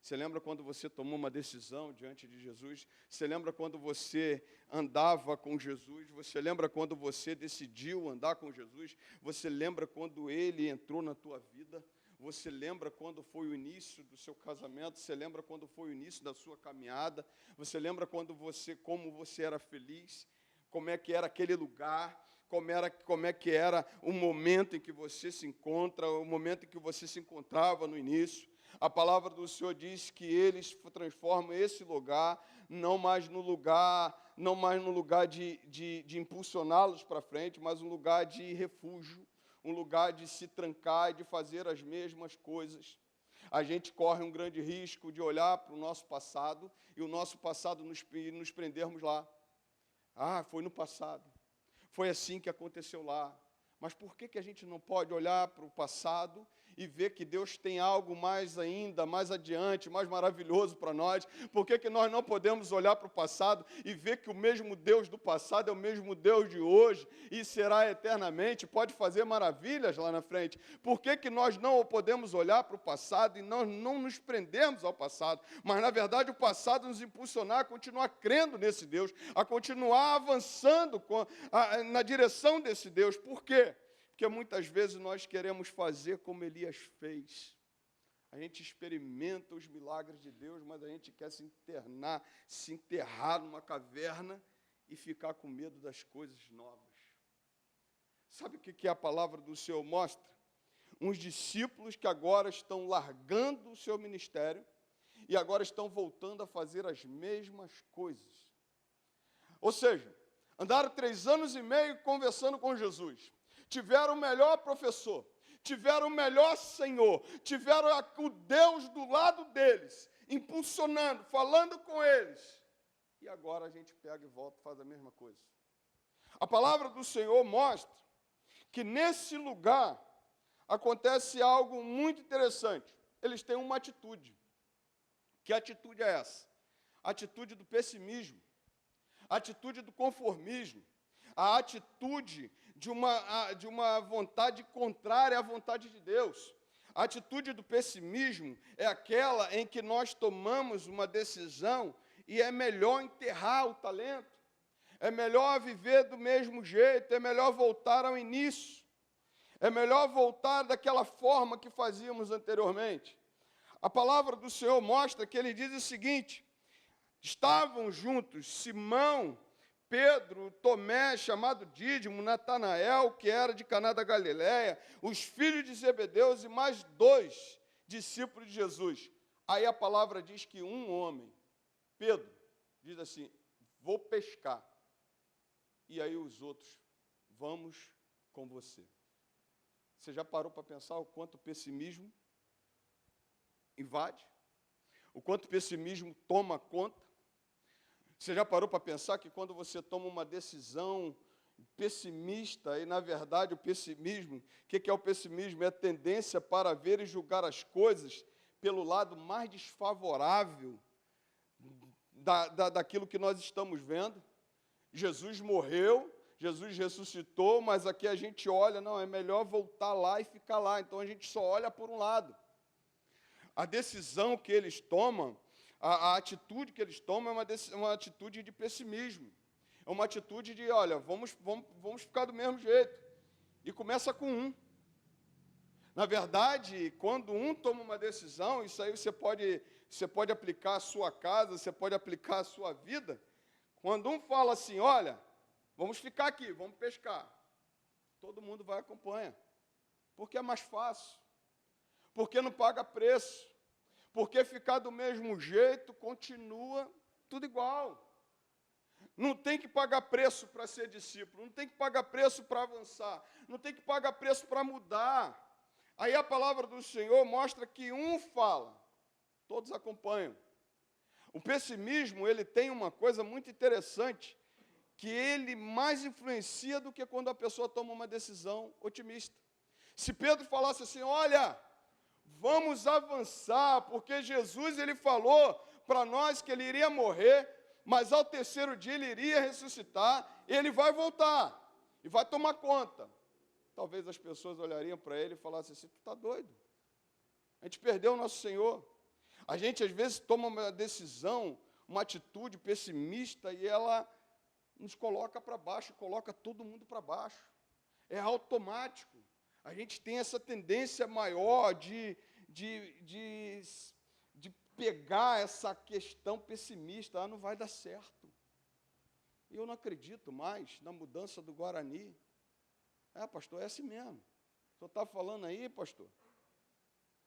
Você lembra quando você tomou uma decisão diante de Jesus? Você lembra quando você andava com Jesus? Você lembra quando você decidiu andar com Jesus? Você lembra quando Ele entrou na tua vida? Você lembra quando foi o início do seu casamento? Você lembra quando foi o início da sua caminhada? Você lembra como você era feliz? Como é que era aquele lugar? Como é que era o momento em que você se encontra, o momento em que você se encontrava no início? A palavra do Senhor diz que eles transformam esse lugar não mais no lugar de impulsioná-los para frente, mas um lugar de refúgio, um lugar de se trancar e de fazer as mesmas coisas. A gente corre um grande risco de olhar para o nosso passado e o nosso passado nos prendermos lá. Ah, foi no passado. Foi assim que aconteceu lá. Mas por que a gente não pode olhar para o passado e ver que Deus tem algo mais ainda, mais adiante, mais maravilhoso para nós? Por que nós não podemos olhar para o passado e ver que o mesmo Deus do passado é o mesmo Deus de hoje e será eternamente, pode fazer maravilhas lá na frente? Por que nós não podemos olhar para o passado e nós não nos prendemos ao passado, mas na verdade o passado nos impulsionar a continuar crendo nesse Deus, a continuar avançando na direção desse Deus? Por quê? Porque muitas vezes nós queremos fazer como Elias fez. A gente experimenta os milagres de Deus, mas a gente quer se enterrar numa caverna e ficar com medo das coisas novas. Sabe o que a palavra do Senhor mostra? Uns discípulos que agora estão largando o seu ministério e agora estão voltando a fazer as mesmas coisas. Ou seja, andaram 3 anos e meio conversando com Jesus. Tiveram o melhor professor, tiveram o melhor Senhor, tiveram o Deus do lado deles, impulsionando, falando com eles. E agora a gente pega e volta e faz a mesma coisa. A palavra do Senhor mostra que nesse lugar acontece algo muito interessante. Eles têm uma atitude. Que atitude é essa? A atitude do pessimismo, a atitude do conformismo, a atitude de uma vontade contrária à vontade de Deus. A atitude do pessimismo é aquela em que nós tomamos uma decisão e é melhor enterrar o talento, é melhor viver do mesmo jeito, é melhor voltar ao início, é melhor voltar daquela forma que fazíamos anteriormente. A palavra do Senhor mostra que ele diz o seguinte: estavam juntos Simão, Pedro, Tomé, chamado Dídimo, Natanael, que era de Caná da Galileia, os filhos de Zebedeus e mais 2 discípulos de Jesus. Aí a palavra diz que um homem, Pedro, diz assim: vou pescar. E aí os outros: vamos com você. Você já parou para pensar o quanto o pessimismo invade? O quanto o pessimismo toma conta? Você já parou para pensar que quando você toma uma decisão pessimista, e na verdade o pessimismo, o que é o pessimismo? É a tendência para ver e julgar as coisas pelo lado mais desfavorável daquilo que nós estamos vendo. Jesus morreu, Jesus ressuscitou, mas aqui a gente olha, não, é melhor voltar lá e ficar lá, então a gente só olha por um lado. A decisão que eles tomam, a atitude que eles tomam é uma atitude de pessimismo. É uma atitude de, olha, vamos ficar do mesmo jeito. E começa com um. Na verdade, quando um toma uma decisão, isso aí você pode aplicar à sua casa, você pode aplicar à sua vida. Quando um fala assim, olha, vamos ficar aqui, vamos pescar. Todo mundo vai e acompanha. Porque é mais fácil. Porque não paga preço. Porque ficar do mesmo jeito continua tudo igual. Não tem que pagar preço para ser discípulo, não tem que pagar preço para avançar, não tem que pagar preço para mudar. Aí a palavra do Senhor mostra que um fala, todos acompanham. O pessimismo, ele tem uma coisa muito interessante, que ele mais influencia do que quando a pessoa toma uma decisão otimista. Se Pedro falasse assim, olha, vamos avançar, porque Jesus, ele falou para nós que ele iria morrer, mas ao terceiro dia ele iria ressuscitar, ele vai voltar, e vai tomar conta. Talvez as pessoas olhariam para ele e falassem assim, tu está doido? A gente perdeu o nosso Senhor. A gente, às vezes, toma uma decisão, uma atitude pessimista, e ela nos coloca para baixo, coloca todo mundo para baixo. É automático. A gente tem essa tendência maior de pegar essa questão pessimista, não vai dar certo. E eu não acredito mais na mudança do Guarani. Pastor, é assim mesmo. O senhor está falando aí, pastor?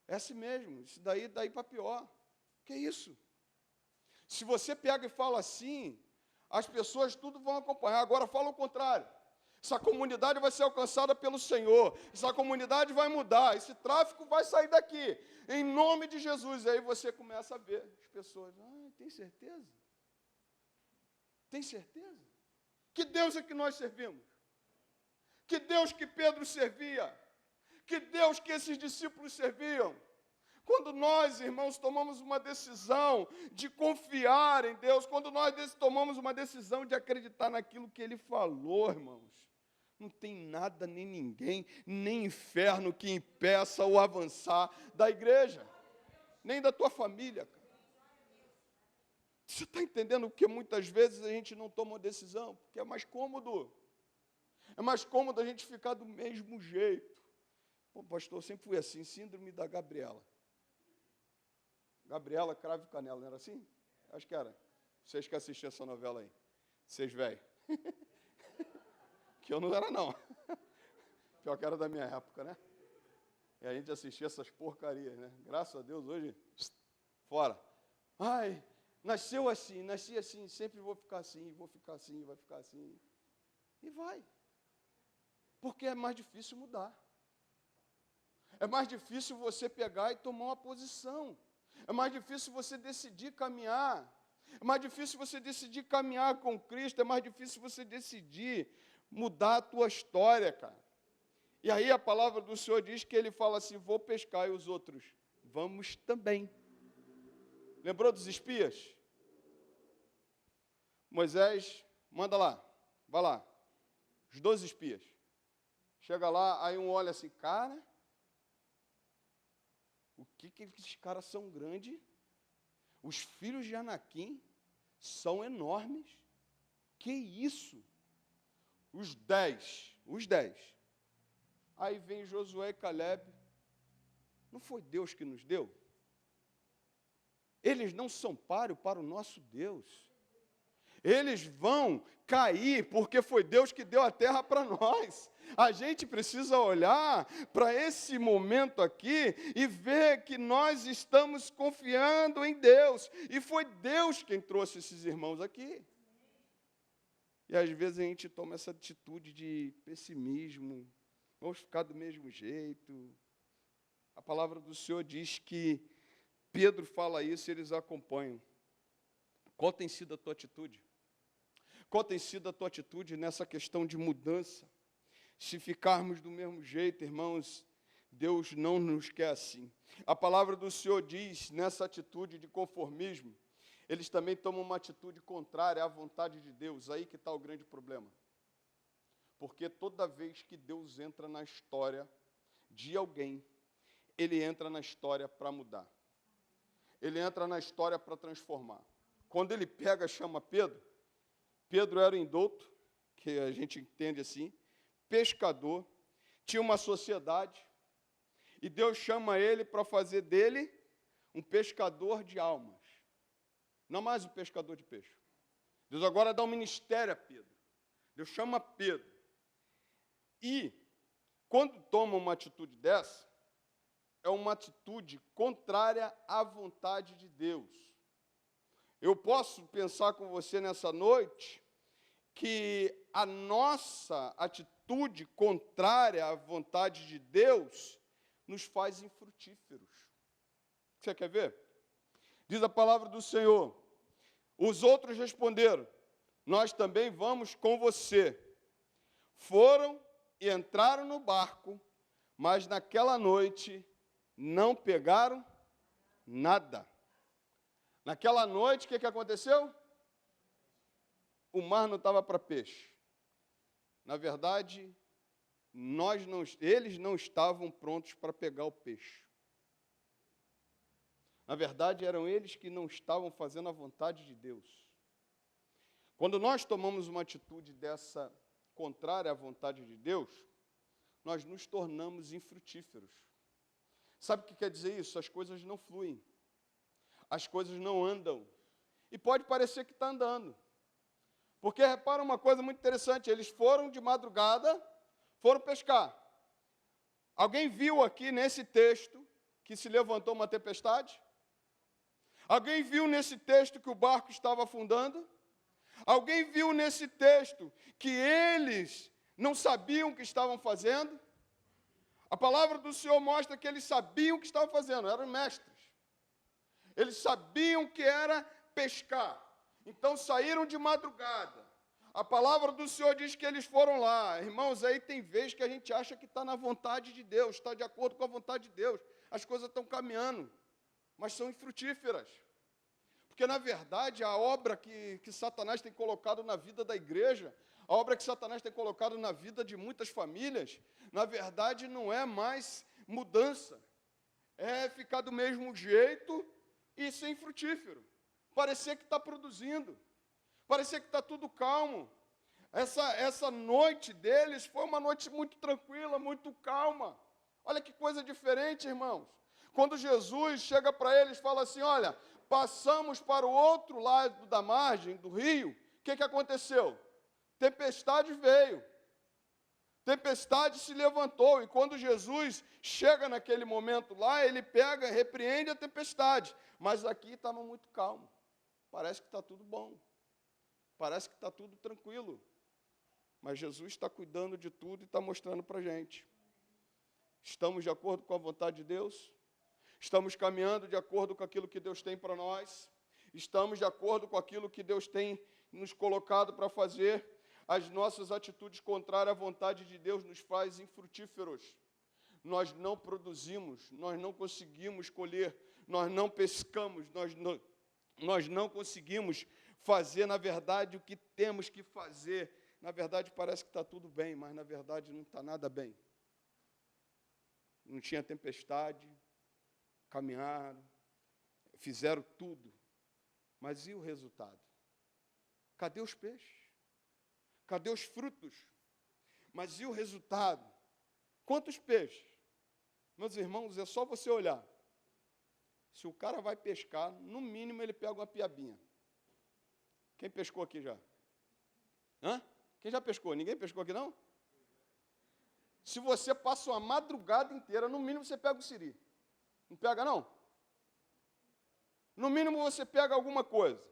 É assim mesmo, isso daí para pior. Que isso? Se você pega e fala assim, as pessoas tudo vão acompanhar. Agora fala o contrário. Essa comunidade vai ser alcançada pelo Senhor. Essa comunidade vai mudar. Esse tráfico vai sair daqui. Em nome de Jesus. E aí você começa a ver as pessoas. Tem certeza? Tem certeza? Que Deus é que nós servimos? Que Deus que Pedro servia? Que Deus que esses discípulos serviam? Quando nós, irmãos, tomamos uma decisão de confiar em Deus, quando nós tomamos uma decisão de acreditar naquilo que Ele falou, irmãos, não tem nada, nem ninguém, nem inferno que impeça o avançar da igreja, nem da tua família. Cara. Você está entendendo porque muitas vezes a gente não toma uma decisão? Porque é mais cômodo. É mais cômodo a gente ficar do mesmo jeito. Pô, pastor, eu sempre fui assim, síndrome da Gabriela. Gabriela, Cravo e Canela, não era assim? Acho que era. Vocês que assistiam essa novela aí. Vocês, velho. Que eu não era, não. Pior que era da minha época, né? E a gente assistia essas porcarias, né? Graças a Deus, hoje, fora. Ai, nasci assim, sempre vou ficar assim, vai ficar assim. E vai. Porque é mais difícil mudar. É mais difícil você pegar e tomar uma posição. É mais difícil você decidir caminhar. É mais difícil você decidir caminhar com Cristo. É mais difícil você decidir mudar a tua história, cara. E aí a palavra do Senhor diz que ele fala assim, vou pescar, e os outros, vamos também. Lembrou dos espias? Moisés, manda lá, vai lá. Os 12 espias. Chega lá, aí um olha assim, cara, o que esses caras são grandes? Os filhos de Anaquim são enormes. Que isso? Os 10. Aí vem Josué e Caleb. Não foi Deus que nos deu? Eles não são páreo para o nosso Deus. Eles vão cair porque foi Deus que deu a terra para nós. A gente precisa olhar para esse momento aqui e ver que nós estamos confiando em Deus. E foi Deus quem trouxe esses irmãos aqui. E às vezes a gente toma essa atitude de pessimismo, vamos ficar do mesmo jeito. A palavra do Senhor diz que Pedro fala isso e eles acompanham. Qual tem sido a tua atitude? Qual tem sido a tua atitude nessa questão de mudança? Se ficarmos do mesmo jeito, irmãos, Deus não nos quer assim. A palavra do Senhor diz, nessa atitude de conformismo, eles também tomam uma atitude contrária à vontade de Deus. Aí que está o grande problema. Porque toda vez que Deus entra na história de alguém, Ele entra na história para mudar. Ele entra na história para transformar. Quando Ele pega, chama Pedro, Pedro era um indouto, que a gente entende assim, pescador, tinha uma sociedade, e Deus chama ele para fazer dele um pescador de almas. Não mais um pescador de peixe. Deus agora dá um ministério a Pedro. Deus chama Pedro. E, quando toma uma atitude dessa, é uma atitude contrária à vontade de Deus. Eu posso pensar com você nessa noite que a nossa atitude contrária à vontade de Deus nos faz infrutíferos. Você quer ver? Diz a palavra do Senhor. Os outros responderam, nós também vamos com você. Foram e entraram no barco, mas naquela noite não pegaram nada. Naquela noite, o que aconteceu? O mar não estava para peixe. Na verdade, eles não estavam prontos para pegar o peixe. Na verdade, eram eles que não estavam fazendo a vontade de Deus. Quando nós tomamos uma atitude dessa contrária à vontade de Deus, nós nos tornamos infrutíferos. Sabe o que quer dizer isso? As coisas não fluem. As coisas não andam. E pode parecer que está andando. Porque, repara uma coisa muito interessante, eles foram de madrugada, foram pescar. Alguém viu aqui nesse texto que se levantou uma tempestade? Alguém viu nesse texto que o barco estava afundando? Alguém viu nesse texto que eles não sabiam o que estavam fazendo? A palavra do Senhor mostra que eles sabiam o que estavam fazendo, eram mestres. Eles sabiam que era pescar. Então saíram de madrugada. A palavra do Senhor diz que eles foram lá. Irmãos, aí tem vezes que a gente acha que está na vontade de Deus, está de acordo com a vontade de Deus. As coisas estão caminhando, mas são infrutíferas. Porque, na verdade, a obra que Satanás tem colocado na vida da igreja, a obra que Satanás tem colocado na vida de muitas famílias, na verdade, não é mais mudança. É ficar do mesmo jeito e ser infrutífero. Parecer que está produzindo. Parecer que está tudo calmo. Essa noite deles foi uma noite muito tranquila, muito calma. Olha que coisa diferente, irmãos. Quando Jesus chega para eles e fala assim, olha, passamos para o outro lado da margem, do rio, o que aconteceu? Tempestade veio. Tempestade se levantou, e quando Jesus chega naquele momento lá, ele pega, repreende a tempestade. Mas aqui estava muito calmo. Parece que está tudo bom. Parece que está tudo tranquilo. Mas Jesus está cuidando de tudo e está mostrando para a gente. Estamos de acordo com a vontade de Deus? Estamos caminhando de acordo com aquilo que Deus tem para nós? Estamos de acordo com aquilo que Deus tem nos colocado para fazer? As nossas atitudes contrárias à vontade de Deus nos faz infrutíferos. Nós não produzimos, nós não conseguimos colher, nós não pescamos, nós não conseguimos fazer, na verdade, o que temos que fazer. Na verdade, parece que está tudo bem, mas, na verdade, não está nada bem. Não tinha tempestade, caminharam, fizeram tudo. Mas e o resultado? Cadê os peixes? Cadê os frutos? Mas e o resultado? Quantos peixes? Meus irmãos, é só você olhar. Se o cara vai pescar, no mínimo ele pega uma piabinha. Quem pescou aqui já? Hã? Quem já pescou? Ninguém pescou aqui, não? Se você passa uma madrugada inteira, no mínimo você pega o siri. Não pega, não? No mínimo você pega alguma coisa.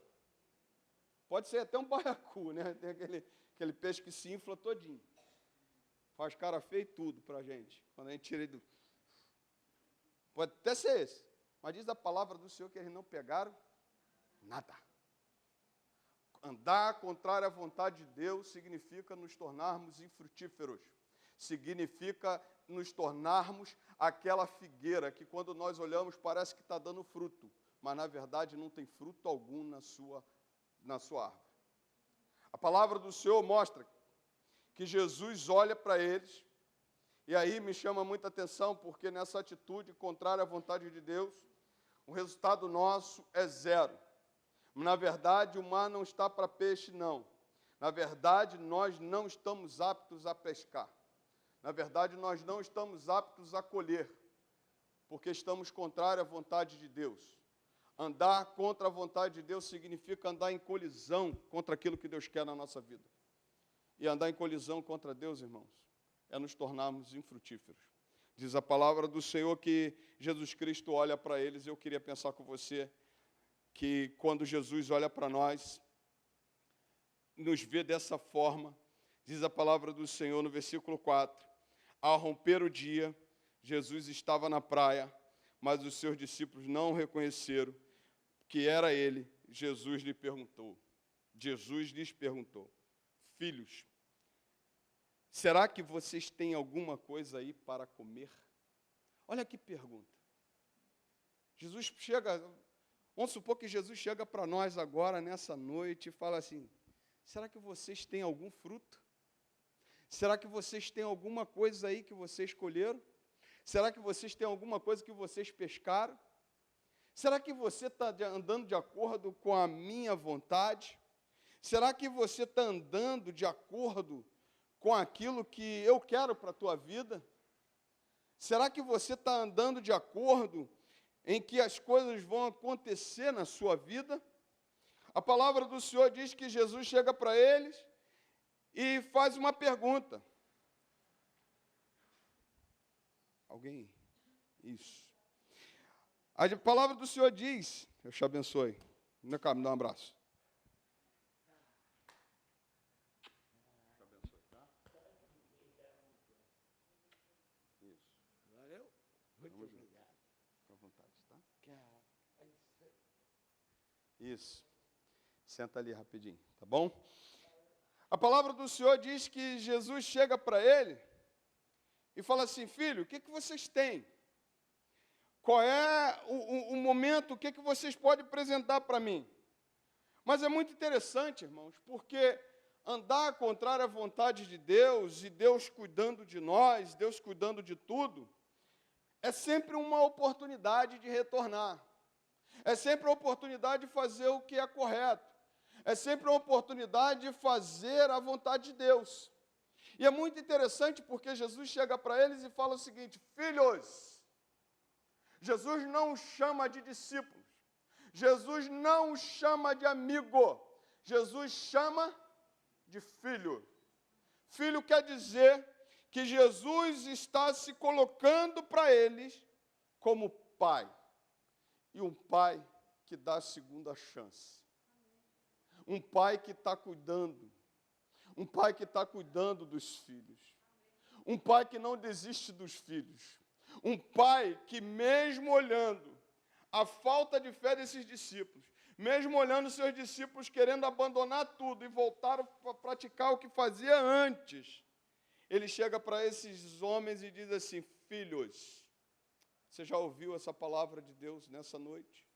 Pode ser até um baiacu, né? Tem aquele peixe que se infla todinho. Faz cara feia e tudo para a gente. Quando a gente tira ele do... Pode até ser esse. Mas diz a palavra do Senhor que eles não pegaram nada. Andar contrário à vontade de Deus significa nos tornarmos infrutíferos. Significa nos tornarmos aquela figueira que quando nós olhamos parece que está dando fruto, mas na verdade não tem fruto algum na sua árvore. A palavra do Senhor mostra que Jesus olha para eles, e aí me chama muita atenção, porque nessa atitude contrária à vontade de Deus, o resultado nosso é zero. Na verdade, o mar não está para peixe, não. Na verdade, nós não estamos aptos a pescar. Na verdade, nós não estamos aptos a colher, porque estamos contrários à vontade de Deus. Andar contra a vontade de Deus significa andar em colisão contra aquilo que Deus quer na nossa vida. E andar em colisão contra Deus, irmãos, é nos tornarmos infrutíferos. Diz a palavra do Senhor que Jesus Cristo olha para eles. Eu queria pensar com você que quando Jesus olha para nós, nos vê dessa forma. Diz a palavra do Senhor no versículo 4. Ao romper o dia, Jesus estava na praia, mas os seus discípulos não o reconheceram que era ele. Jesus lhes perguntou, filhos, será que vocês têm alguma coisa aí para comer? Olha que pergunta. Jesus chega, vamos supor que Jesus chega para nós agora, nessa noite, e fala assim, será que vocês têm algum fruto? Será que vocês têm alguma coisa aí que vocês colheram? Será que vocês têm alguma coisa que vocês pescaram? Será que você está andando de acordo com a minha vontade? Será que você está andando de acordo com aquilo que eu quero para a tua vida? Será que você está andando de acordo em que as coisas vão acontecer na sua vida? A palavra do Senhor diz que Jesus chega para eles e faz uma pergunta. Alguém? Isso. A palavra do Senhor diz, Deus te abençoe. Me dá um abraço. Te abençoe, tá? Isso. Valeu. Muito obrigado. Fica à vontade, tá? Isso. Senta ali rapidinho, tá bom? A palavra do Senhor diz que Jesus chega para ele e fala assim, filho, o que vocês têm? Qual é o momento, o que vocês podem apresentar para mim? Mas é muito interessante, irmãos, porque andar contrário à vontade de Deus, e Deus cuidando de nós, Deus cuidando de tudo, é sempre uma oportunidade de retornar. É sempre a oportunidade de fazer o que é correto. É sempre uma oportunidade de fazer a vontade de Deus. E é muito interessante porque Jesus chega para eles e fala o seguinte, filhos, Jesus não chama de discípulos, Jesus não chama de amigo, Jesus chama de filho. Filho quer dizer que Jesus está se colocando para eles como pai. E um pai que dá a segunda chance. Um pai que está cuidando. Um pai que está cuidando dos filhos. Um pai que não desiste dos filhos. Um pai que mesmo olhando a falta de fé desses discípulos, mesmo olhando seus discípulos querendo abandonar tudo e voltar a praticar o que fazia antes, ele chega para esses homens e diz assim, filhos, você já ouviu essa palavra de Deus nessa noite?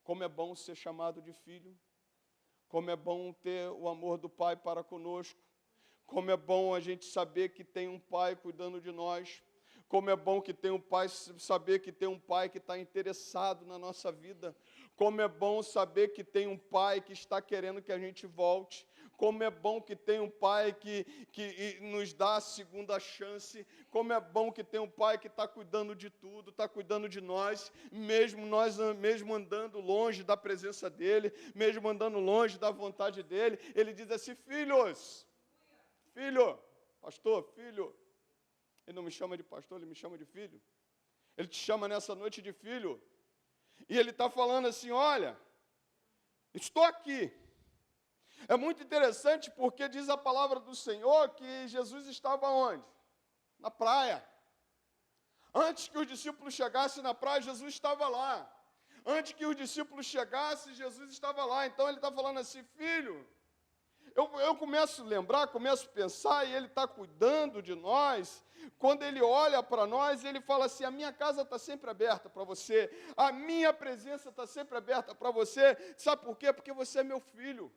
Como é bom ser chamado de filho. Como é bom ter o amor do Pai para conosco. Como é bom a gente saber que tem um Pai cuidando de nós. Como é bom que tem um pai, saber que tem um pai que está interessado na nossa vida. Como é bom saber que tem um pai que está querendo que a gente volte. Como é bom que tem um pai que nos dá a segunda chance. Como é bom que tem um pai que está cuidando de tudo, está cuidando de nós, mesmo andando longe da presença dele, mesmo andando longe da vontade dele. Ele diz assim, filhos, filho, pastor, filho. Ele não me chama de pastor, ele me chama de filho. Ele te chama nessa noite de filho. E ele está falando assim, olha, estou aqui. É muito interessante porque diz a palavra do Senhor que Jesus estava onde? Na praia. Antes que os discípulos chegassem na praia, Jesus estava lá. Antes que os discípulos chegassem, Jesus estava lá. Então ele está falando assim, filho, eu começo a lembrar, começo a pensar, e ele está cuidando de nós. Quando ele olha para nós, ele fala assim, a minha casa está sempre aberta para você, a minha presença está sempre aberta para você. Sabe por quê? Porque você é meu filho.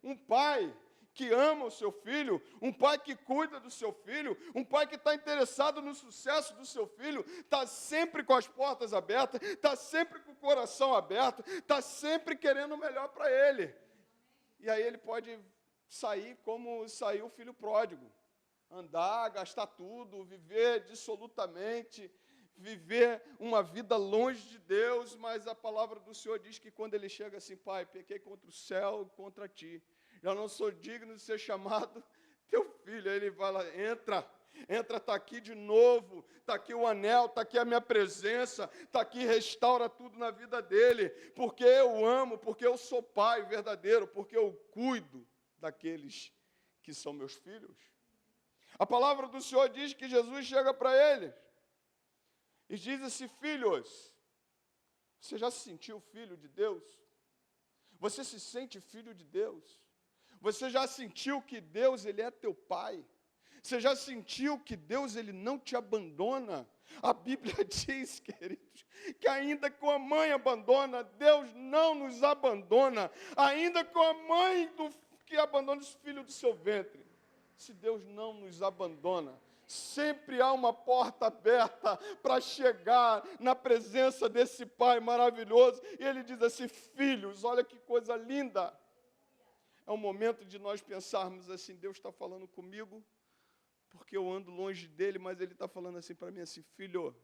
Um pai que ama o seu filho, um pai que cuida do seu filho, um pai que está interessado no sucesso do seu filho, está sempre com as portas abertas, está sempre com o coração aberto, está sempre querendo o melhor para ele. E aí ele pode sair como saiu o filho pródigo, andar, gastar tudo, viver dissolutamente, viver uma vida longe de Deus, mas a palavra do Senhor diz que quando ele chega assim, pai, pequei contra o céu e contra ti, já não sou digno de ser chamado teu filho. Aí ele fala, entra, está aqui de novo, está aqui o anel, está aqui a minha presença, está aqui, restaura tudo na vida dele, porque eu amo, porque eu sou pai verdadeiro, porque eu cuido daqueles que são meus filhos. A palavra do Senhor diz que Jesus chega para eles e diz assim, filhos, você já se sentiu filho de Deus? Você se sente filho de Deus? Você já sentiu que Deus, Ele é teu pai? Você já sentiu que Deus, Ele não te abandona? A Bíblia diz, queridos, que ainda que a mãe abandona, Deus não nos abandona. Ainda que a mãe que abandona os filhos do seu ventre, se Deus não nos abandona, sempre há uma porta aberta para chegar na presença desse Pai maravilhoso. E Ele diz assim, filhos, olha que coisa linda. É um momento de nós pensarmos assim, Deus está falando comigo, porque eu ando longe dele, mas Ele está falando assim para mim, assim, filho,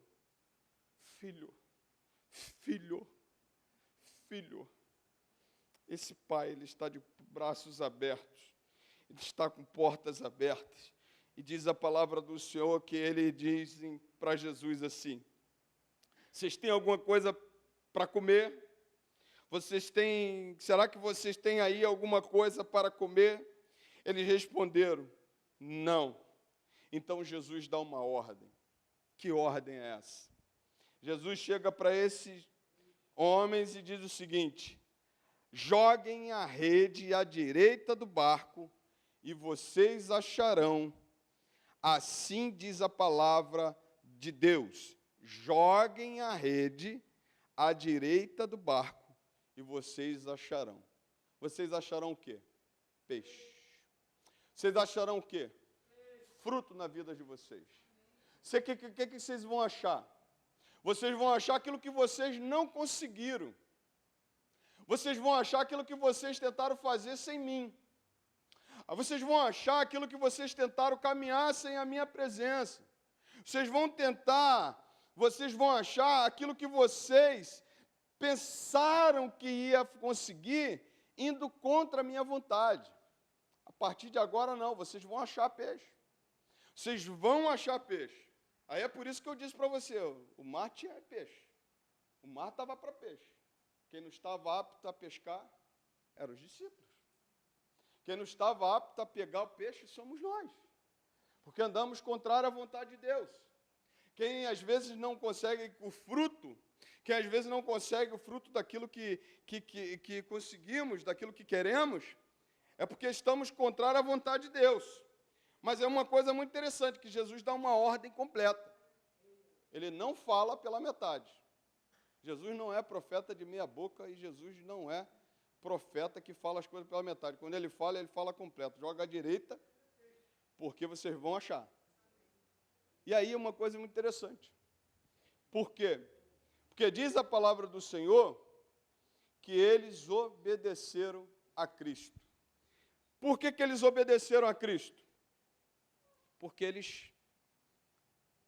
esse Pai, Ele está de braços abertos, Ele está com portas abertas, e diz a palavra do Senhor que Ele diz para Jesus assim, vocês têm alguma coisa para comer? Será que vocês têm aí alguma coisa para comer? Eles responderam, não. Então Jesus dá uma ordem. Que ordem é essa? Jesus chega para esses homens e diz o seguinte, joguem a rede à direita do barco e vocês acharão. Assim diz a palavra de Deus. Joguem a rede à direita do barco e vocês acharão. Vocês acharão o quê? Peixe. Vocês acharão o quê? Fruto na vida de vocês. O que vocês vão achar? Vocês vão achar aquilo que vocês não conseguiram. Vocês vão achar aquilo que vocês tentaram fazer sem mim. Vocês vão achar aquilo que vocês tentaram caminhar sem a minha presença. Vocês vão achar aquilo que vocês pensaram que ia conseguir indo contra a minha vontade. A partir de agora, não, vocês vão achar peixe. Vocês vão achar peixe. Aí é por isso que eu disse para você, o mar tinha peixe. O mar estava para peixe. Quem não estava apto a pescar eram os discípulos. Quem não estava apto a pegar o peixe somos nós. Porque andamos contrário à vontade de Deus. Quem às vezes não consegue o fruto, quem às vezes não consegue o fruto daquilo que conseguimos, daquilo que queremos, é porque estamos contrário à vontade de Deus. Mas é uma coisa muito interessante, que Jesus dá uma ordem completa. Ele não fala pela metade. Jesus não é profeta de meia boca e Jesus não é profeta que fala as coisas pela metade. Quando ele fala completo. Joga à direita, porque vocês vão achar. E aí uma coisa muito interessante. Por quê? Porque diz a palavra do Senhor que eles obedeceram a Cristo. Por que eles obedeceram a Cristo? Porque eles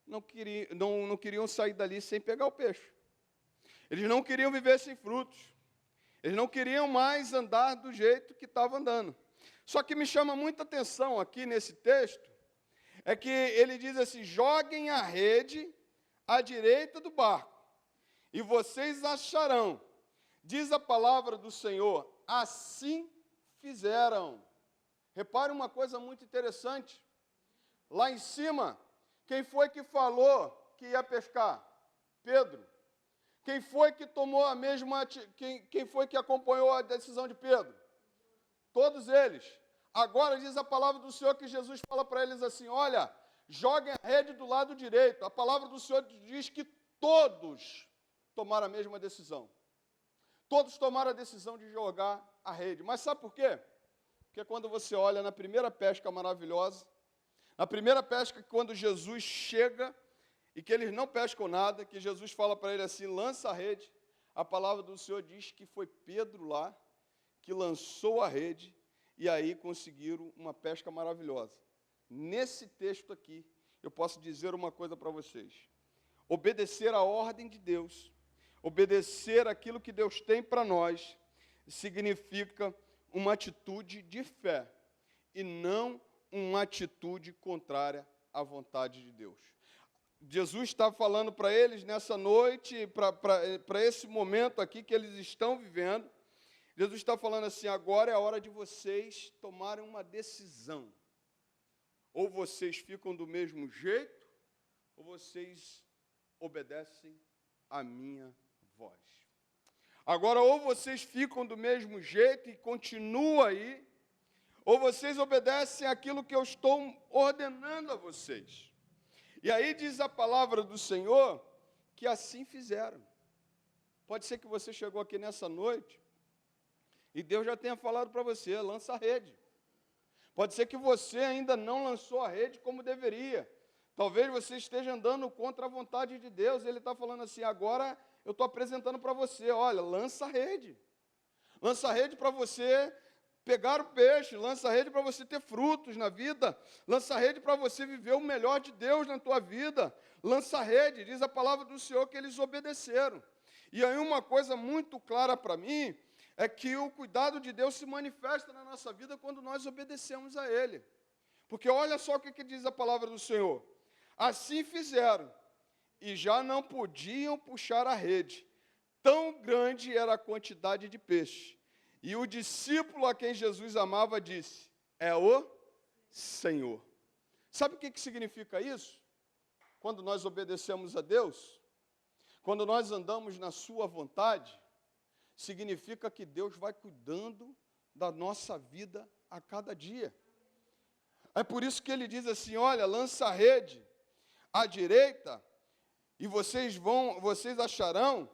não queriam sair dali sem pegar o peixe. Eles não queriam viver sem frutos. Eles não queriam mais andar do jeito que estavam andando. Só que me chama muita atenção aqui nesse texto, é que ele diz assim, joguem a rede à direita do barco, e vocês acharão. Diz a palavra do Senhor, assim fizeram. Repare uma coisa muito interessante. Lá em cima, quem foi que falou que ia pescar? Pedro. Quem foi que tomou a mesma... Quem foi que acompanhou a decisão de Pedro? Todos eles. Agora diz a palavra do Senhor que Jesus fala para eles assim, olha, joguem a rede do lado direito. A palavra do Senhor diz que todos tomaram a mesma decisão. Todos tomaram a decisão de jogar a rede. Mas sabe por quê? Porque quando você olha na primeira pesca maravilhosa, na primeira pesca, quando Jesus chega e que eles não pescam nada, que Jesus fala para ele assim, lança a rede, a palavra do Senhor diz que foi Pedro lá que lançou a rede e aí conseguiram uma pesca maravilhosa. Nesse texto aqui, eu posso dizer uma coisa para vocês. Obedecer à ordem de Deus, obedecer aquilo que Deus tem para nós, significa uma atitude de fé e não uma atitude contrária à vontade de Deus. Jesus está falando para eles nessa noite, para esse momento aqui que eles estão vivendo, Jesus está falando assim, agora é a hora de vocês tomarem uma decisão. Ou vocês ficam do mesmo jeito, ou vocês obedecem à minha voz. Agora, ou vocês ficam do mesmo jeito e continuam aí, ou vocês obedecem àquilo que eu estou ordenando a vocês. E aí diz a palavra do Senhor que assim fizeram. Pode ser que você chegou aqui nessa noite e Deus já tenha falado para você, lança a rede. Pode ser que você ainda não lançou a rede como deveria. Talvez você esteja andando contra a vontade de Deus. Ele está falando assim, agora eu estou apresentando para você, olha, lança a rede. Lança a rede para você pegar o peixe, lança a rede para você ter frutos na vida, lança a rede para você viver o melhor de Deus na tua vida. Lança a rede, diz a palavra do Senhor que eles obedeceram. E aí uma coisa muito clara para mim, é que o cuidado de Deus se manifesta na nossa vida quando nós obedecemos a Ele. Porque olha só o que diz a palavra do Senhor. Assim fizeram, e já não podiam puxar a rede. Tão grande era a quantidade de peixe. E o discípulo a quem Jesus amava disse, é o Senhor. Sabe o que significa isso? Quando nós obedecemos a Deus, quando nós andamos na sua vontade, significa que Deus vai cuidando da nossa vida a cada dia. É por isso que ele diz assim, olha, lança a rede à direita e vocês acharão,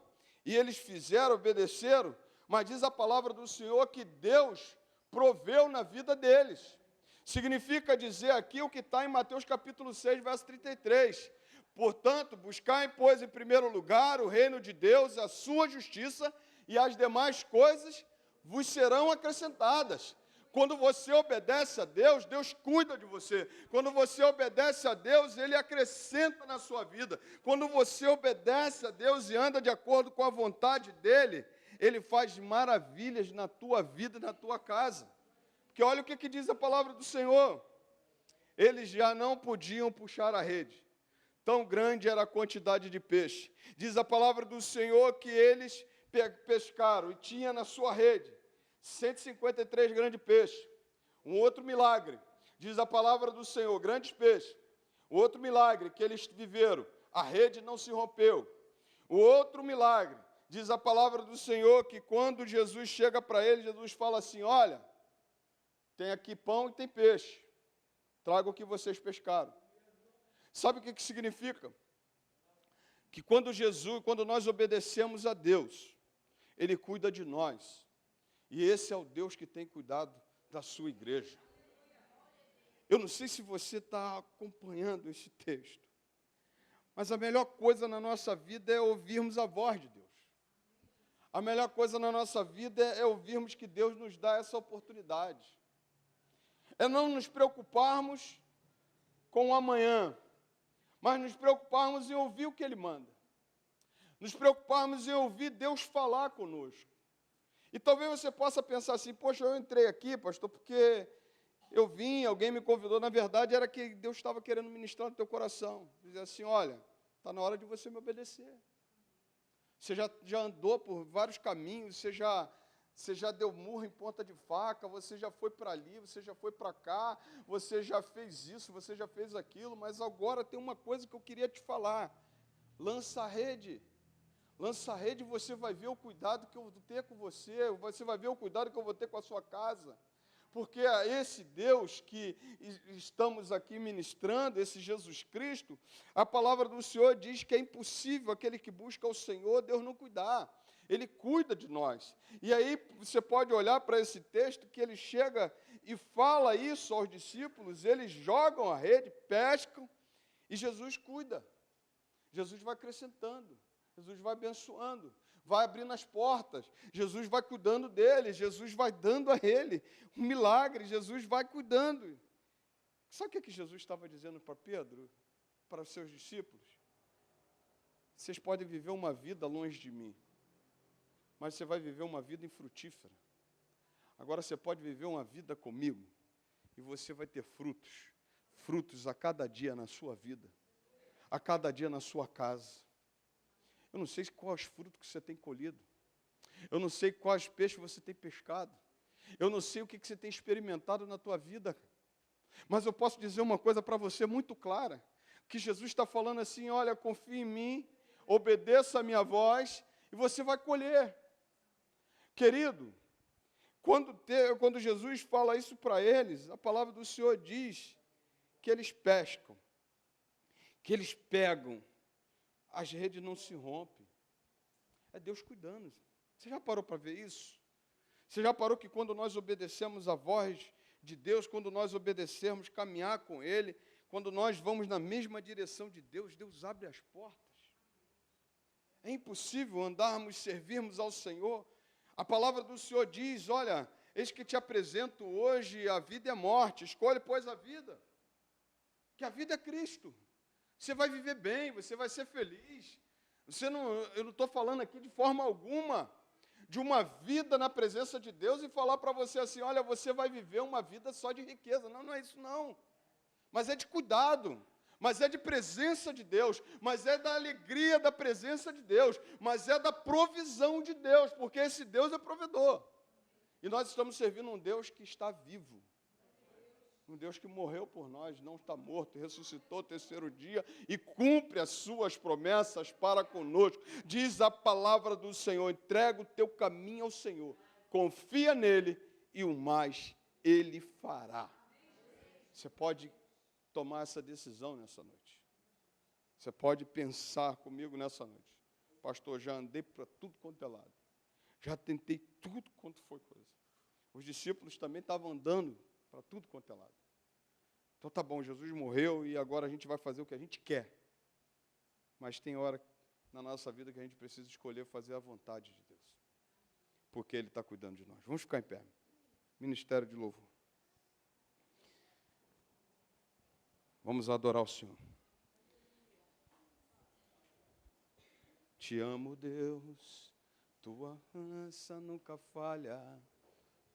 e eles fizeram, obedeceram, mas diz a palavra do Senhor que Deus proveu na vida deles. Significa dizer aqui o que está em Mateus capítulo 6, verso 33. Portanto, buscai, pois, em primeiro lugar o reino de Deus, a sua justiça, e as demais coisas vos serão acrescentadas. Quando você obedece a Deus, Deus cuida de você. Quando você obedece a Deus, Ele acrescenta na sua vida. Quando você obedece a Deus e anda de acordo com a vontade dEle, Ele faz maravilhas na tua vida e na tua casa. Porque olha o que diz a palavra do Senhor. Eles já não podiam puxar a rede. Tão grande era a quantidade de peixe. Diz a palavra do Senhor que eles pescaram e tinha na sua rede 153 grandes peixes. Um outro milagre, diz a palavra do Senhor, grandes peixes. O outro milagre que eles viveram, a rede não se rompeu. O outro milagre, diz a palavra do Senhor, que quando Jesus chega para ele, Jesus fala assim, olha, tem aqui pão e tem peixe. Traga o que vocês pescaram. Sabe o que significa? Que quando nós obedecemos a Deus, Ele cuida de nós. E esse é o Deus que tem cuidado da sua igreja. Eu não sei se você está acompanhando esse texto, mas a melhor coisa na nossa vida é ouvirmos a voz de Deus. A melhor coisa na nossa vida é ouvirmos que Deus nos dá essa oportunidade. É não nos preocuparmos com o amanhã, mas nos preocuparmos em ouvir o que Ele manda. Nos preocuparmos em ouvir Deus falar conosco. E talvez você possa pensar assim, poxa, eu entrei aqui, pastor, porque eu vim, alguém me convidou. Na verdade, era que Deus estava querendo ministrar no teu coração. Dizer assim, olha, está na hora de você me obedecer. Você já andou por vários caminhos, você já deu murro em ponta de faca, você já foi para ali, você já foi para cá, você já fez isso, você já fez aquilo, mas agora tem uma coisa que eu queria te falar. Lança a rede. Lança a rede e você vai ver o cuidado que eu vou ter com você. Você vai ver o cuidado que eu vou ter com a sua casa. Porque a esse Deus que estamos aqui ministrando, esse Jesus Cristo, a palavra do Senhor diz que é impossível aquele que busca o Senhor, Deus não cuidar. Ele cuida de nós. E aí você pode olhar para esse texto que ele chega e fala isso aos discípulos, eles jogam a rede, pescam, e Jesus cuida. Jesus vai acrescentando, Jesus vai abençoando, vai abrindo as portas, Jesus vai cuidando dele, Jesus vai dando a ele um milagre, Jesus vai cuidando. Sabe o que Jesus estava dizendo para Pedro, para os seus discípulos? Vocês podem viver uma vida longe de mim, mas você vai viver uma vida infrutífera. Agora você pode viver uma vida comigo, e você vai ter frutos a cada dia na sua vida, a cada dia na sua casa. Eu não sei quais frutos que você tem colhido. Eu não sei quais peixes você tem pescado. Eu não sei o que você tem experimentado na tua vida. Mas eu posso dizer uma coisa para você muito clara, que Jesus está falando assim, olha, confie em mim, obedeça a minha voz, e você vai colher. Querido, quando Jesus fala isso para eles, a palavra do Senhor diz que eles pescam, que eles pegam, as redes não se rompem. É Deus cuidando. Você já parou para ver isso? Você já parou que quando nós obedecemos a voz de Deus, quando nós obedecemos, caminhar com Ele, quando nós vamos na mesma direção de Deus, Deus abre as portas. É impossível andarmos, servirmos ao Senhor. A palavra do Senhor diz, olha, eis que te apresento hoje a vida e a morte, escolhe, pois, a vida. Que a vida é Cristo. Você vai viver bem, você vai ser feliz. Eu não estou falando aqui de forma alguma de uma vida na presença de Deus e falar para você assim, olha, você vai viver uma vida só de riqueza. Não, não é isso não. Mas é de cuidado, mas é de presença de Deus, mas é da alegria da presença de Deus, mas é da provisão de Deus, porque esse Deus é provedor. E nós estamos servindo um Deus que está vivo. Um Deus que morreu por nós, não está morto, ressuscitou o terceiro dia e cumpre as suas promessas para conosco. Diz a palavra do Senhor, entrega o teu caminho ao Senhor, confia nele e o mais ele fará. Você pode tomar essa decisão nessa noite. Você pode pensar comigo nessa noite. Pastor, já andei para tudo quanto é lado. Já tentei tudo quanto foi coisa. Os discípulos também estavam andando para tudo quanto é lado. Então tá bom, Jesus morreu e agora a gente vai fazer o que a gente quer. Mas tem hora na nossa vida que a gente precisa escolher fazer a vontade de Deus. Porque Ele está cuidando de nós. Vamos ficar em pé. Ministério de louvor. Vamos adorar o Senhor. Te amo, Deus, tua rança nunca falha,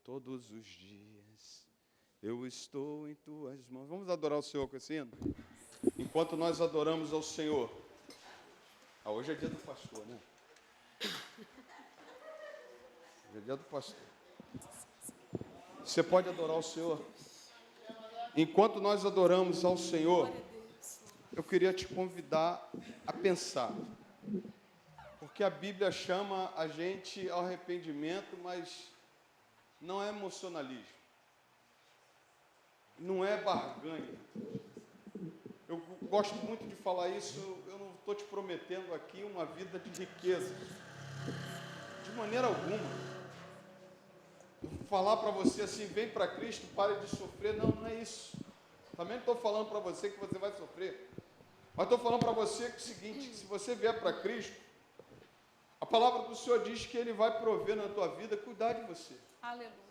todos os dias eu estou em tuas mãos. Vamos adorar o Senhor com esse hino? Enquanto nós adoramos ao Senhor. Hoje é dia do pastor, né? Hoje é dia do pastor. Você pode adorar o Senhor? Enquanto nós adoramos ao Senhor, eu queria te convidar a pensar. Porque a Bíblia chama a gente ao arrependimento, mas não é emocionalismo. Não é barganha. Eu gosto muito de falar isso, eu não estou te prometendo aqui uma vida de riqueza. De maneira alguma. Falar para você assim, vem para Cristo, pare de sofrer, não é isso. Também não estou falando para você que você vai sofrer. Mas estou falando para você que é o seguinte, que se você vier para Cristo, a palavra do Senhor diz que Ele vai prover na tua vida, cuidar de você. Aleluia.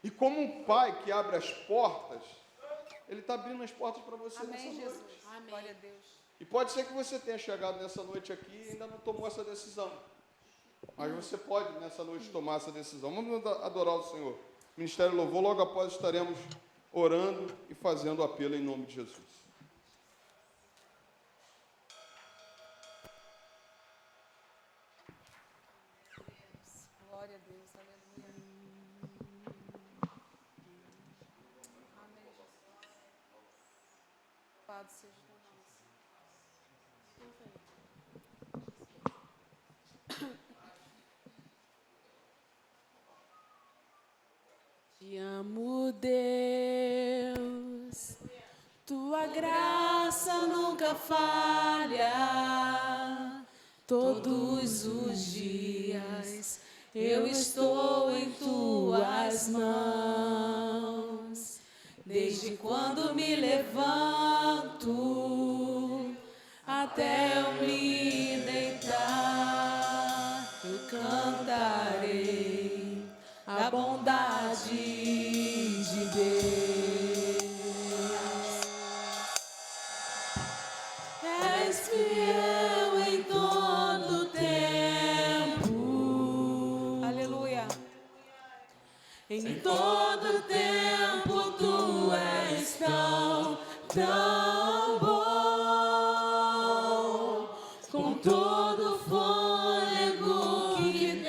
E como um pai que abre as portas, Ele está abrindo as portas para você nessa Amém, noite. Jesus. Amém. Glória a Deus. E pode ser que você tenha chegado nessa noite aqui e ainda não tomou essa decisão. Mas você pode nessa noite tomar essa decisão. Vamos adorar o Senhor. Ministério Louvor, logo após estaremos orando e fazendo apelo em nome de Jesus. Glória a Deus, aleluia. Amém, Jesus. Louvado seja o teu nome, Senhor. tua graça nunca falha. Todos os dias eu estou em tuas mãos. Desde quando me levanto até eu me deitar, eu cantarei a bondade de Deus. És fiel em todo tempo. Aleluia. Em todo tempo tu és tão, tão bom. Com todo fôlego que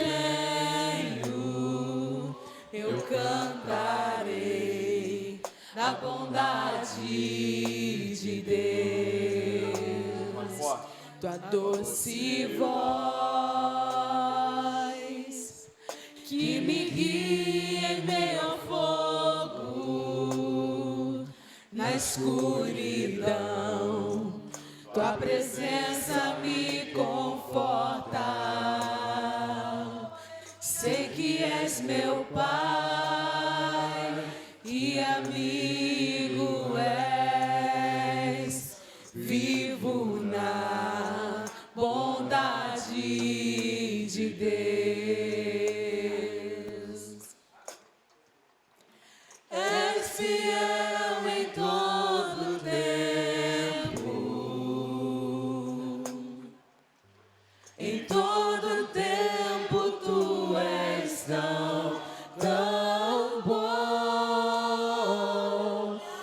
tenho, eu cantarei da bondade de Deus. Tua doce voz que me guia em meio ao fogo, na escuridão, tua presença me conforta. Sei que és meu Pai e amigo és, vivo na bondade de Deus. És fiel em todo tempo. Em todo tempo tu és tão, tão bom.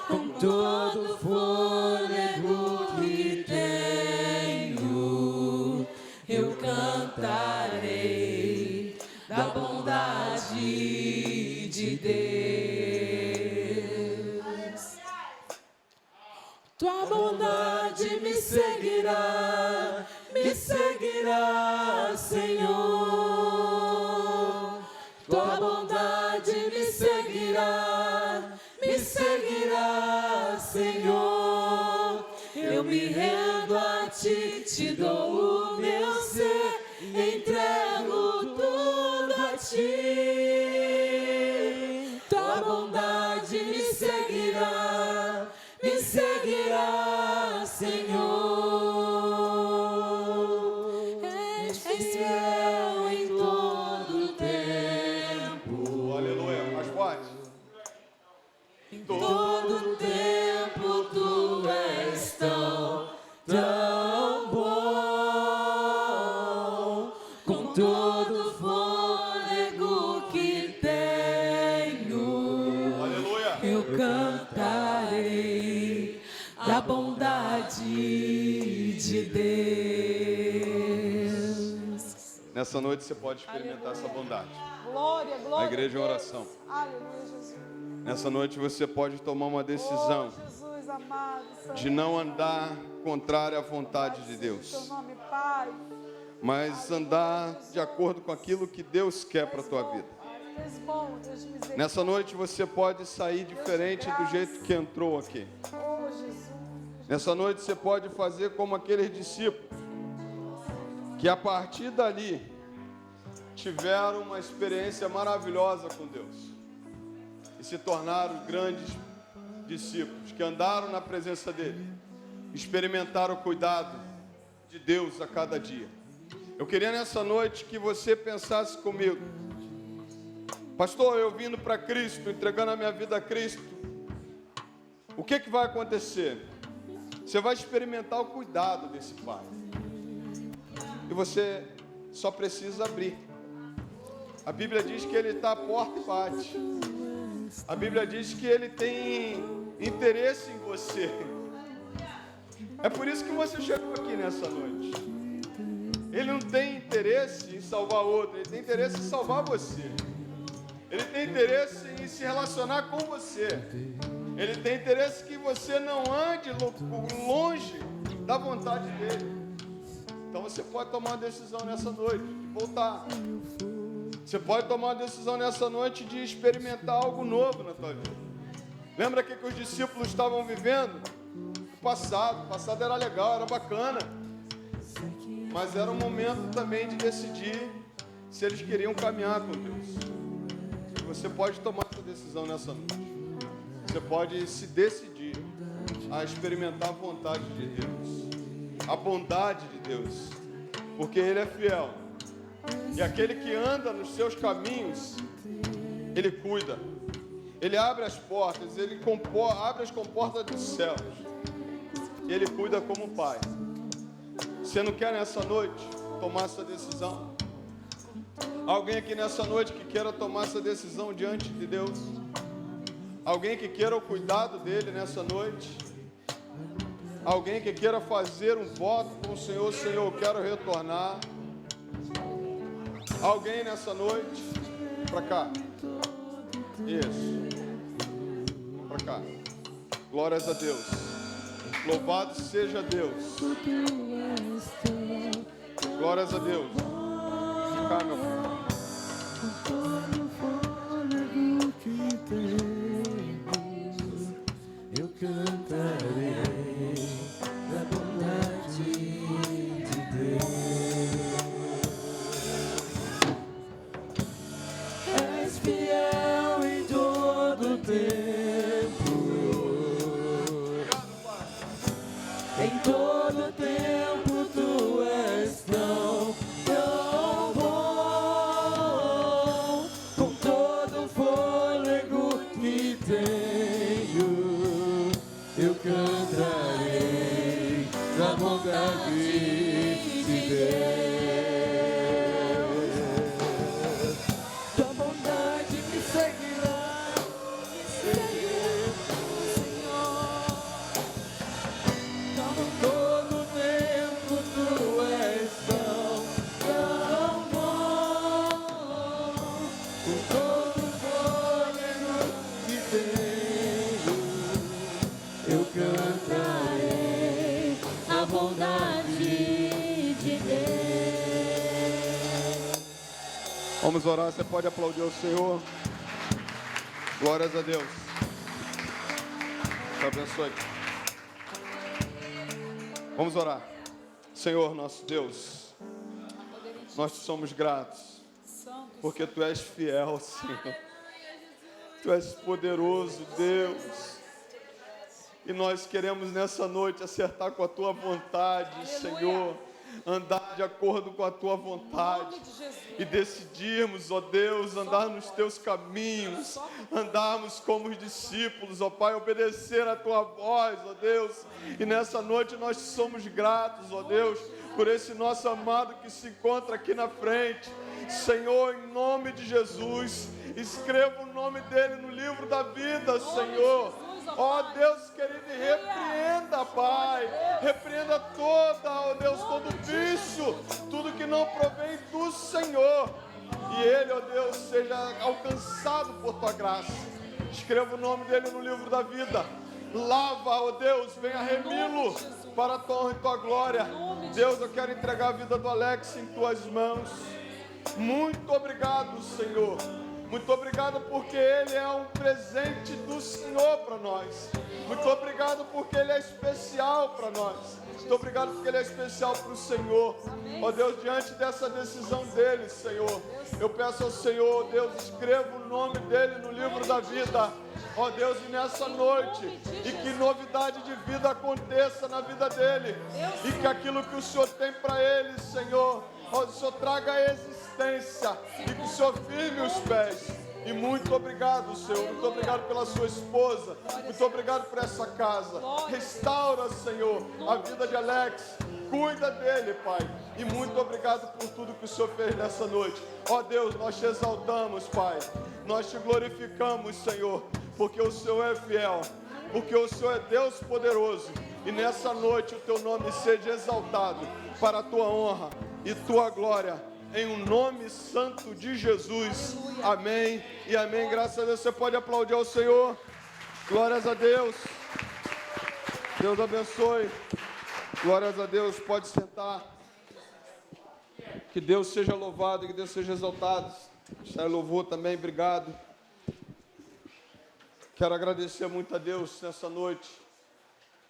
Com todo fôlego que tenho, eu cantarei da bondade de Deus. Tua bondade me seguirá, Senhor. Tua bondade me seguirá, Senhor. Eu me rendo a ti, te dou o meu ser, entrego tudo a ti. Tua bondade me seguirá, Senhor. És fiel em todo tempo. Aleluia. Mais forte. Em todo tempo tu és tão, tão bom. Com todo fôlego que tenho, Aleluia. eu cantarei da bondade de Deus. Nessa noite você pode experimentar essa bondade. Glória, glória. A igreja é a Deus. oração. Aleluia, Jesus. Nessa noite você pode tomar uma decisão Oh, Jesus amado, Senhor. de não andar contrária à vontade de Deus, Teu nome, Pai. mas andar de acordo com aquilo que Deus quer para a tua vida. Deus bom, Deus de misericórdia. Nessa noite você pode sair diferente do jeito que entrou aqui. Oh, Jesus. Nessa noite você pode fazer como aqueles discípulos que a partir dali tiveram uma experiência maravilhosa com Deus e se tornaram grandes discípulos que andaram na presença dele, experimentaram o cuidado de Deus a cada dia. Eu queria nessa noite que você pensasse comigo: pastor, eu vindo para Cristo, entregando a minha vida a Cristo, o que vai acontecer? Você vai experimentar o cuidado desse Pai. E você só precisa abrir. A Bíblia diz que Ele está à porta e bate. A Bíblia diz que Ele tem interesse em você. É por isso que você chegou aqui nessa noite. Ele não tem interesse em salvar outro, Ele tem interesse em salvar você. Ele tem interesse em se relacionar com você. Ele tem interesse que você não ande longe da vontade dele. Então você pode tomar uma decisão nessa noite de voltar. Você pode tomar uma decisão nessa noite de experimentar algo novo na tua vida. Lembra que os discípulos estavam vivendo? passado. O passado era legal, era bacana. Mas era um momento também de decidir se eles queriam caminhar com Deus. E você pode tomar essa decisão nessa noite. Você pode se decidir a experimentar a vontade de Deus, a bondade de Deus, porque Ele é fiel. E aquele que anda nos seus caminhos, Ele cuida. Ele abre as portas, Ele abre as comportas dos céus. E Ele cuida como Pai. Você não quer nessa noite tomar essa decisão? Alguém aqui nessa noite que queira tomar essa decisão diante de Deus? Alguém que queira o cuidado dEle nessa noite? Alguém que queira fazer um voto com o Senhor: Senhor, eu quero retornar. Alguém nessa noite? Para cá. Isso. Para cá. Glórias a Deus. Louvado seja Deus. Glórias a Deus. Cá, meu filho. Eu cantarei da bondade de Deus. És fiel em todo tempo. Em todo tempo tu és tão bom. Com todo o fôlego que tenho, eu cantarei da bondade de Deus. Tua bondade me seguirá, Senhor. Todo tempo tu és tão bom. Com todo o fôlego que tenho, eu cantarei a bondade de Deus. Vamos orar. Você pode aplaudir ao Senhor. Glórias a Deus. Te abençoe. Vamos orar. Senhor, nosso Deus, nós te somos gratos, porque Tu és fiel, Senhor. Tu és poderoso, Deus. E nós queremos nessa noite acertar com a Tua vontade, Senhor. Andar de acordo com a Tua vontade. E decidirmos, ó Deus, andar nos Teus caminhos. Andarmos como os discípulos, ó Pai, obedecer a Tua voz, ó Deus. E nessa noite nós somos gratos, ó Deus, por esse nosso amado que se encontra aqui na frente. Senhor, em nome de Jesus, escreva o nome dele no livro da vida, Senhor. Ó Deus querido, e repreenda, Pai. Repreenda ó Deus, todo vício, tudo que não provém do Senhor. E ele, ó Deus, seja alcançado por Tua graça. Escreva o nome dele no livro da vida. Lava, ó Deus, venha remi-lo para a Tua honra e Tua glória. Deus, eu quero entregar a vida do Alex em Tuas mãos. Muito obrigado, Senhor. Muito obrigado porque ele é um presente do Senhor para nós. Muito obrigado porque ele é especial para nós. Muito obrigado porque ele é especial para o Senhor. Ó Deus, diante dessa decisão dele, Senhor, eu peço ao Senhor, Deus, escreva o nome dele no livro da vida. Ó Deus, e nessa noite, e que novidade de vida aconteça na vida dele. E que aquilo que o Senhor tem para ele, Senhor, ó, o Senhor traga a existência. E que o Senhor firme os pés. E muito obrigado, Senhor. Muito obrigado pela sua esposa. Muito obrigado por essa casa. Restaura, Senhor, a vida de Alex. Cuida dele, Pai. E muito obrigado por tudo que o Senhor fez nessa noite. Ó Deus, nós te exaltamos, Pai. Nós te glorificamos, Senhor, porque o Senhor é fiel. Porque o Senhor é Deus poderoso. E nessa noite o teu nome seja exaltado para a tua honra e tua glória. Em um nome santo de Jesus. Amém e amém. Graças a Deus. Você pode aplaudir ao Senhor. Glórias a Deus. Deus abençoe. Glórias a Deus. Pode sentar. Que Deus seja louvado e que Deus seja exaltado. Está em louvor também. Obrigado. Quero agradecer muito a Deus nessa noite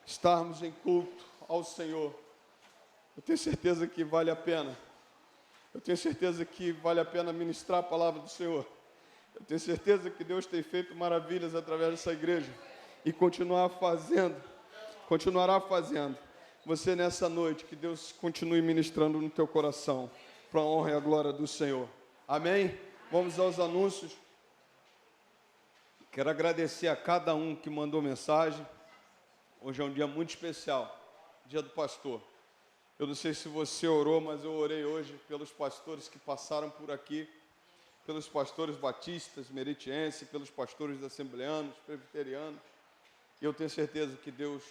estarmos em culto ao Senhor. Eu tenho certeza que vale a pena. Eu tenho certeza que vale a pena ministrar a palavra do Senhor. Eu tenho certeza que Deus tem feito maravilhas através dessa igreja e continuará fazendo. Você nessa noite, que Deus continue ministrando no teu coração, para a honra e a glória do Senhor. Amém? Vamos aos anúncios. Quero agradecer a cada um que mandou mensagem. Hoje é um dia muito especial, dia do pastor. Eu não sei se você orou, mas eu orei hoje pelos pastores que passaram por aqui, pelos pastores batistas, meritienses, pelos pastores assembleanos, presbiterianos. E eu tenho certeza que Deus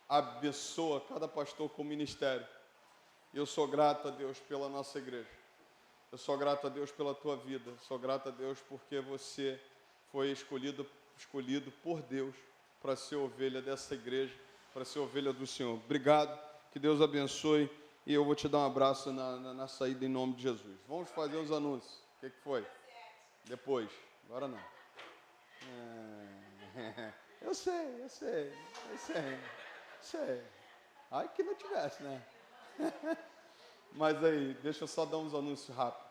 abençoa cada pastor com ministério. E eu sou grato a Deus pela nossa igreja. Eu sou grato a Deus pela tua vida. Sou grato a Deus porque você foi escolhido por Deus para ser ovelha dessa igreja, para ser ovelha do Senhor. Obrigado, que Deus abençoe. E eu vou te dar um abraço na saída em nome de Jesus. Vamos fazer os anúncios. O que foi? Depois. Agora não. Eu sei. Ai, que não tivesse, né? Mas aí, deixa eu só dar uns anúncios rápidos.